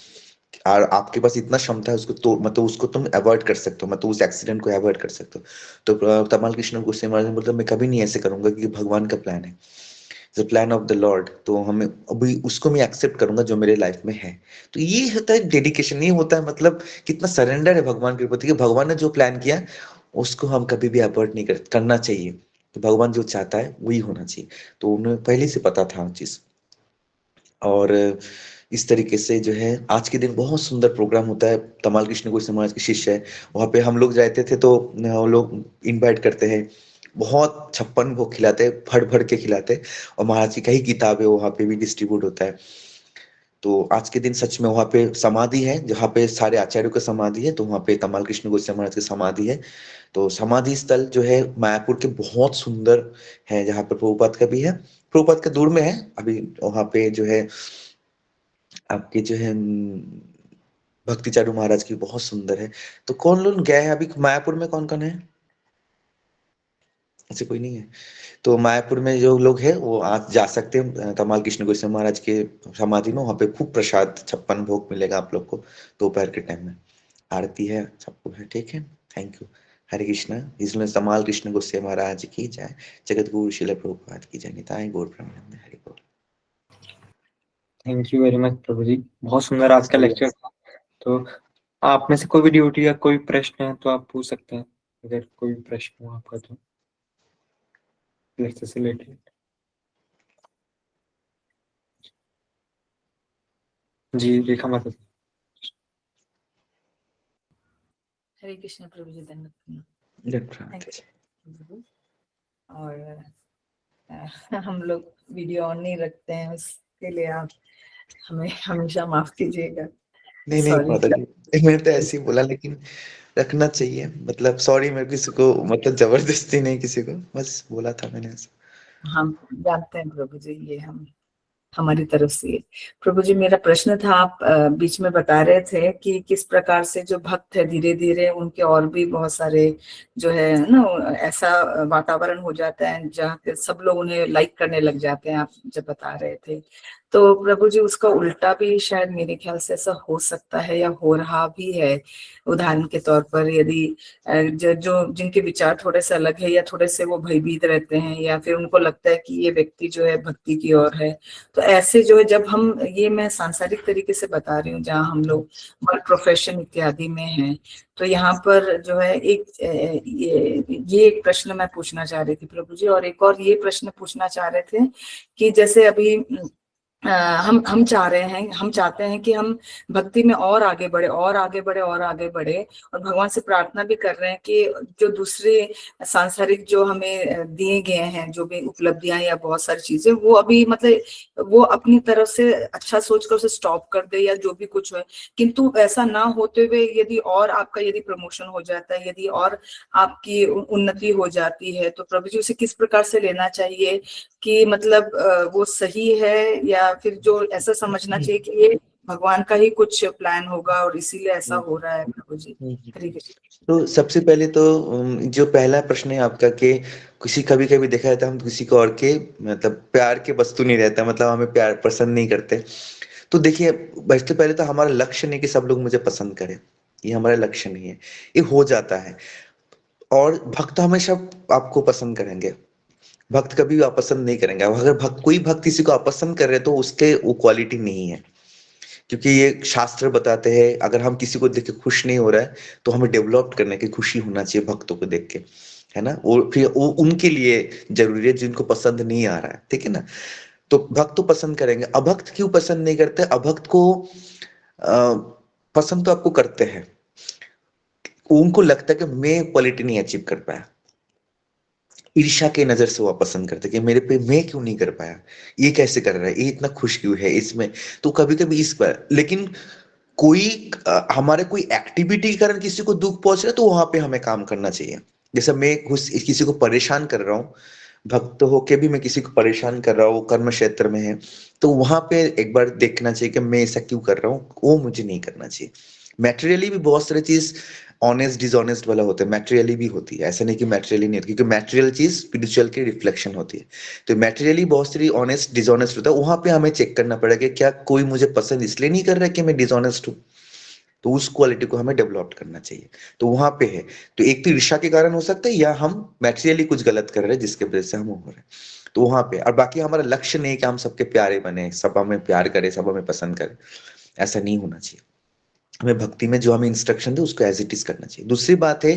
और आपके पास इतना क्षमता है उसको, तो मतलब उसको तुम अवॉइड कर सकते हो, मतलब उस एक्सीडेंट को अवॉइड कर सकते हो। तो तमाल कृष्ण गोस्वामी महाराज ने बोला मैं कभी नहीं ऐसे करूंगा, क्योंकि भगवान का प्लान है, the plan of the Lord. तो हमें अभी उसको मैं एक्सेप्ट करूंगा जो मेरे लाइफ में है। तो ये होता है डेडिकेशन, ये होता है मतलब कितना सरेंडर है भगवान के प्रति, कि भगवान ने जो प्लान किया उसको हम कभी भी अवॉइड नहीं करना चाहिए। तो भगवान जो चाहता है वही होना चाहिए। तो उन्हें पहले से पता था चीज। और इस तरीके से जो है आज के दिन बहुत सुंदर प्रोग्राम होता है। तमाल कृष्ण गोस्वामी महाराज के शिष्य है, वहाँ पे हम लोग जाते थे, तो वो लोग इनवाइट करते हैं, बहुत 56 भोग खिलाते हैं, भर भर के खिलाते हैं। और महाराज की कई किताबें वहाँ पे भी डिस्ट्रीब्यूट होता है। तो आज के दिन सच में वहाँ पे समाधि है, जहाँ पे सारे आचार्यों का समाधि है, तो वहाँ पे तमाल कृष्ण गोस्वामी महाराज की समाधि है। तो समाधि स्थल जो है मायापुर के बहुत सुंदर है, जहाँ पे प्रभुपाद का भी है, प्रभुपाद का दूर में है अभी। वहाँ पे जो है आपके जो है भक्ति चारू महाराज की बहुत सुंदर है। तो कौन लोग गए हैं अभी मायापुर में, कौन कौन है? ऐसे कोई नहीं है? तो मायापुर में जो लोग हैं वो आज जा सकते हैं तमाल कृष्ण गोस्वामी महाराज के समाधि में। वहाँ पे खूब प्रसाद 56 भोग मिलेगा आप लोग को, दोपहर के टाइम में आरती है, सब कुछ है, ठीक है। Thank you. हरे कृष्णा। इसमें तमाल कृष्ण गोस्वामी महाराज की जय। जगत गुरु श्रील प्रभुपाद की जय। निताय गौर प्रेमानंद। हरि बोल। थैंक यू वेरी मच प्रभु जी, बहुत सुंदर आज का हरि लेक्चर था। तो आप में से कोई भी ड्यूटी या कोई प्रश्न है तो आप पूछ सकते हैं, अगर कोई प्रश्न हो आपका तो लेक्चर से रिलेटेड। जी रेखा माता। हरे कृष्ण प्रभु जी, धन्यवाद। जय प्रभुपाद। Thank you। और हम लोग वीडियो ऑन नहीं रखते हैं, उसके लिए आप हमें हमेशा माफ कीजिएगा। नहीं नहीं सॉरी। माता जी, मैंने तो ऐसे ही बोला, लेकिन रखना चाहिए। मतलब सॉरी, मैं किसी को मतलब जबरदस्ती नहीं, किसी को बस बोला था मैंने ऐसा। हम जानते हैं प्रभु जी, ये हम हमारी तरफ से। प्रभु जी, मेरा प्रश्न था, आप बीच में बता रहे थे कि किस प्रकार से जो भक्त है धीरे धीरे उनके और भी बहुत सारे जो है ना, ऐसा वातावरण हो जाता है जहाँ पे सब लोग उन्हें लाइक करने लग जाते हैं, आप जब बता रहे थे। तो प्रभु जी, उसका उल्टा भी शायद मेरे ख्याल से ऐसा हो सकता है या हो रहा भी है। उदाहरण के तौर पर, यदि जो जिनके विचार थोड़े से अलग है या थोड़े से वो भयभीत रहते हैं, या फिर उनको लगता है कि ये व्यक्ति जो है भक्ति की ओर है, तो ऐसे जो है जब हम, ये मैं सांसारिक तरीके से बता रही हूँ, जहाँ हम लोग वर्क प्रोफेशन इत्यादि में हैं, तो यहाँ पर जो है ये एक प्रश्न मैं पूछना चाह रही थी प्रभु जी। और एक और ये प्रश्न पूछना चाह रहे थे कि जैसे अभी हम चाह रहे हैं, हम चाहते हैं कि हम भक्ति में और आगे बढ़े और आगे बढ़े और आगे बढ़े, और भगवान से प्रार्थना भी कर रहे हैं कि जो दूसरे सांसारिक जो हमें दिए गए हैं, जो भी उपलब्धियां या बहुत सारी चीजें, वो अभी मतलब वो अपनी तरफ से अच्छा सोचकर उसे स्टॉप कर दे या जो भी कुछ है। किंतु ऐसा ना होते हुए यदि और आपका यदि प्रमोशन हो जाता है, यदि और आपकी उन्नति हो जाती है, तो प्रभु जी उसे किस प्रकार से लेना चाहिए कि मतलब वो सही है, या फिर जो ऐसा समझना चाहिए कि ये भगवान का ही कुछ प्लान होगा और इसीलिए ऐसा हो रहा है प्रभु जी। हरे कृष्ण। तो सबसे पहले तो जो पहला प्रश्न है आपका कि किसी कभी कभी देखा जाता है हम किसी को और के मतलब प्यार के वस्तु नहीं रहता, मतलब हमें प्यार पसंद नहीं करते। तो देखिए, सबसे पहले तो हमारा लक्ष्य नहीं कि सब लोग मुझे पसंद करें, ये हमारा लक्ष्य नहीं है, ये हो जाता है। और भक्त हमेशा आपको पसंद करेंगे, भक्त कभी भी अपसंद नहीं करेंगे। अब अगर कोई भक्त किसी को अपसंद कर रहे हैं तो उसके वो क्वालिटी नहीं है, क्योंकि ये शास्त्र बताते हैं अगर हम किसी को देख के खुश नहीं हो रहा है तो हमें डेवलप करने की खुशी होना चाहिए भक्तों को देख के, है ना। वो फिर वो उनके लिए जरूरी है जिनको पसंद नहीं आ रहा है, ठीक है ना। तो भक्त तो पसंद करेंगे। अभक्त क्यों पसंद नहीं करते? अभक्त को पसंद तो आपको करते हैं, उनको लगता है कि मैं क्वालिटी नहीं अचीव कर पाया, ईर्ष्या के नजर से वो पसंद करते कि मेरे पे मैं क्यों नहीं कर पाया, ये कैसे कर रहा है, ये इतना खुश क्यों है इसमें। तो कभी कभी इस पर, लेकिन कोई हमारे कोई एक्टिविटी के कारण किसी को दुख पहुंच रहा है तो वहां पे हमें काम करना चाहिए। जैसे मैं किसी को परेशान कर रहा हूँ, भक्त होके भी मैं किसी को परेशान कर रहा हूँ, कर्म क्षेत्र में है, तो वहां पे एक बार देखना चाहिए कि मैं ऐसा क्यों कर रहा हूँ, वो मुझे नहीं करना चाहिए। मैटेरियली भी बहुत सारी चीज ऑनेस्ट डिसऑनेस्ट वाला होता है, मैटेरियली भी होती है, ऐसा नहीं कि मैटेरियली नहीं होती, क्योंकि मैटेरियल चीज स्पिरिचुअल की रिफ्लेक्शन होती है। तो मैटेरियली बहुत सारी ऑनेस्ट डिसऑनेस्ट होता है, वहां पे हमें चेक करना पड़ेगा क्या कोई मुझे पसंद इसलिए नहीं कर रहा है कि मैं डिसऑनेस्ट हूँ, तो उस क्वालिटी को हमें डेवलप करना चाहिए। तो वहां पे है, तो एक तो ईर्ष्या के कारण हो सकता है, या हम मैटेरियली कुछ गलत कर रहे हैं जिसके वजह से हम हो रहे हैं, तो वहां पे। और बाकी हमारा लक्ष्य नहीं है कि हम सबके प्यारे बने, सब हमें प्यार करें, सब हमें पसंद करें, ऐसा नहीं होना चाहिए। हमें भक्ति में जो हमें इंस्ट्रक्शन थे उसको एज इट इज करना चाहिए। दूसरी बात है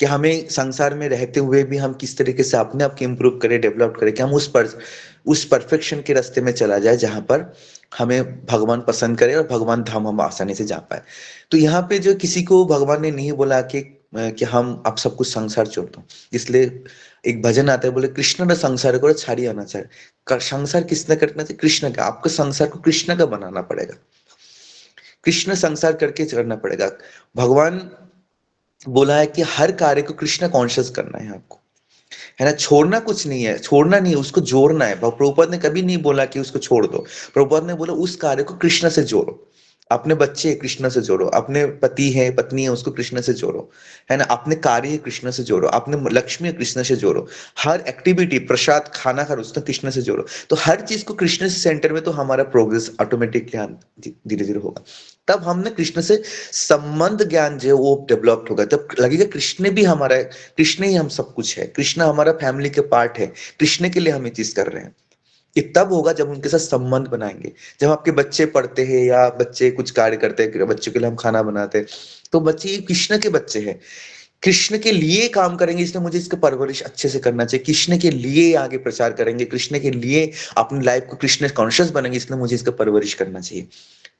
कि हमें संसार में रहते हुए भी हम किस तरीके से अपने आप को इम्प्रूव करें, डेवलप करें, कि हम उस परफेक्शन के रास्ते में चला जाए जहां पर हमें भगवान पसंद करे और भगवान धाम हम आसानी से जा पाए। तो यहाँ पे जो किसी को भगवान ने नहीं बोला कि हम आप सब कुछ संसार छोड़ दो, इसलिए एक भजन आता है, बोले कृष्ण का संसार को छाड़ी आना चाहिए। संसार किसने करना चाहिए? कृष्ण का। आपको संसार को कृष्ण का बनाना पड़ेगा, कृष्ण संसार करके चढ़ना पड़ेगा। भगवान बोला है कि हर कार्य को कृष्ण कॉन्शियस करना है आपको, है ना। छोड़ना कुछ नहीं है, छोड़ना नहीं है, उसको जोड़ना है। प्रभुपाद ने कभी नहीं बोला कि उसको छोड़ दो, प्रभुपाद ने बोला उस कार्य को कृष्ण से जोड़ो। अपने बच्चे कृष्ण से जोड़ो, अपने पति है पत्नी है उसको कृष्ण से जोड़ो, है ना। अपने कार्य कृष्ण से जोड़ो, अपने लक्ष्मी कृष्ण से जोड़ो, हर एक्टिविटी प्रसाद खाना खा उसको कृष्ण से जोड़ो। तो हर चीज को कृष्ण से सेंटर में, तो हमारा प्रोग्रेस ऑटोमेटिकली धीरे धीरे होगा। तब हमने कृष्ण से संबंध ज्ञान जो है वो डेवलप्ड होगा, तब लगेगा कृष्ण भी हमारा है, कृष्ण ही हम सब कुछ है, कृष्ण हमारा फैमिली के पार्ट है, कृष्ण के लिए हम ये चीज कर रहे हैं। ये तब होगा जब उनके साथ संबंध बनाएंगे। जब आपके बच्चे पढ़ते हैं या बच्चे कुछ कार्य करते हैं, बच्चों के लिए हम खाना बनाते हैं, तो बच्चे ये कृष्ण के बच्चे हैं, कृष्ण के लिए काम करेंगे, इसलिए मुझे इसका परवरिश अच्छे से करना चाहिए, कृष्ण के लिए आगे प्रचार करेंगे, कृष्ण के लिए अपनी लाइफ को कृष्ण कॉन्शियस बनेंगे, इसलिए मुझे इसका परवरिश करना चाहिए।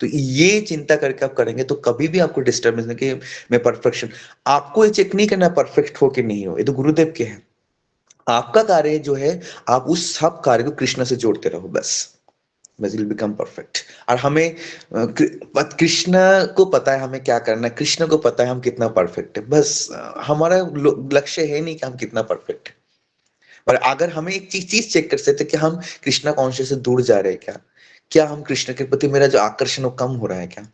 तो ये चिंता करके आप करेंगे तो कभी भी आपको डिस्टर्बेंस नहीं कि मैं परफेक्शन, आपको ये चेक नहीं करना परफेक्ट हो कि नहीं हो, ये तो गुरुदेव के हैं। आपका कार्य जो है, आप उस सब कार्य को कृष्ण से जोड़ते रहो, बस विल बिकम परफेक्ट। और हमें कृष्ण को पता है हमें क्या करना है, कृष्ण को पता है हम कितना परफेक्ट है, बस हमारा लक्ष्य है नहीं कि हम कितना परफेक्ट है। और अगर हमें एक चीज चेक कर सकते कि हम कृष्णा कॉन्शियस से दूर जा रहे हैं क्या, क्या हम कृष्ण के प्रति मेरा जो आकर्षण वो कम हो रहा है क्या,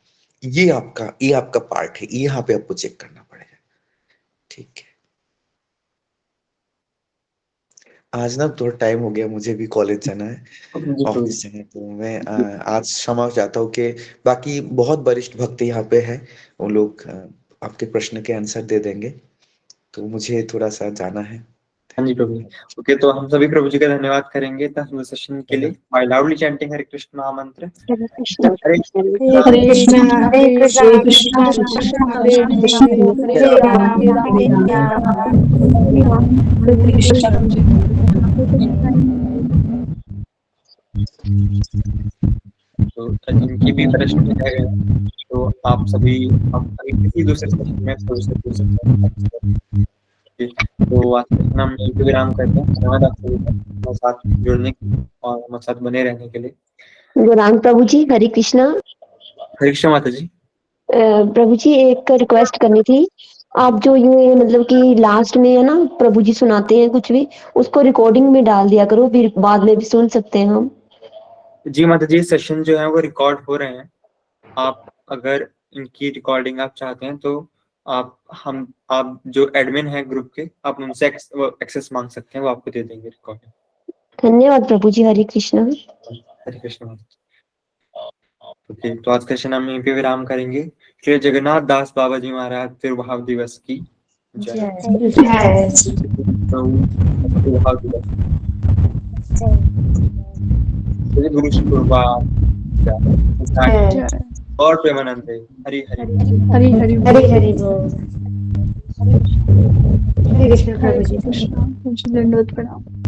ये आपका पार्ट है, ये यहाँ पे आपको चेक करना पड़ेगा। ठीक है, आज ना थोड़ा टाइम हो गया, मुझे भी कॉलेज जाना है, जी प्रभु ऑफिस जाना है, तो मैं आज क्षमा चाहता हूँ कि बाकी बहुत वरिष्ठ भक्त यहाँ पे है, वो लोग आपके प्रश्न के आंसर दे देंगे, तो मुझे थोड़ा सा जाना है। हाँ जी प्रभु। ओके, तो हम सभी प्रभु जी का धन्यवाद करेंगे इतना सेशन के लिए बाय लाउडली चैंटिंग हरे कृष्ण महामंत्र। हरे कृष्ण हरे हरे कृष्ण हरे कृष्ण हरे कृष्ण कृष्ण कृष्ण हरे कृष्ण हरे हरे राम हरे राम हरे कृष्ण। तो जिनकी भी प्रश्न रह गए तो आप सभी हम सभी किसी दूसरे सेशन में थोड़े से पूछ सकते हैं। तो आज के हम यहीं पे विराम करते हैं। धन्यवाद आप सभी का हमारे साथ जुड़ने के लिए और हमारे साथ बने रहने के लिए। गुरांग प्रभु जी हरे कृष्णा। हरे कृष्ण माता जी। प्रभु जी एक रिक्वेस्ट करनी थी, आप जो ये मतलब कि लास्ट में है ना प्रभु जी सुनाते हैं कुछ भी, उसको रिकॉर्डिंग में डाल दिया करो, फिर बाद में भी सुन सकते हैं हम। जी माता जी, सेशन जो है वो रिकॉर्ड हो रहे हैं, आप अगर इनकी रिकॉर्डिंग आप चाहते हैं तो आप जो एडमिन है ग्रुप के, आप उनसे एक्सेस मांग सकते हैं, वो आपको दे देंगे रिकॉर्डिंग। धन्यवाद प्रभु जी, हरे कृष्णा। हरे कृष्ण। ओके, तो आज का सेशन हम यहीं पे विराम करेंगे। श्री जगन्नाथ दास बाबा जी महाराज तिरुभाव दिवस की जय। तिरुभाव दिवस श्री गुरु शुक्रवा और प्रेमानंद हरि हरि हरी हरी हरे हरे बोल। हरे कृष्ण प्रभु जी, दंडवत प्रणाम।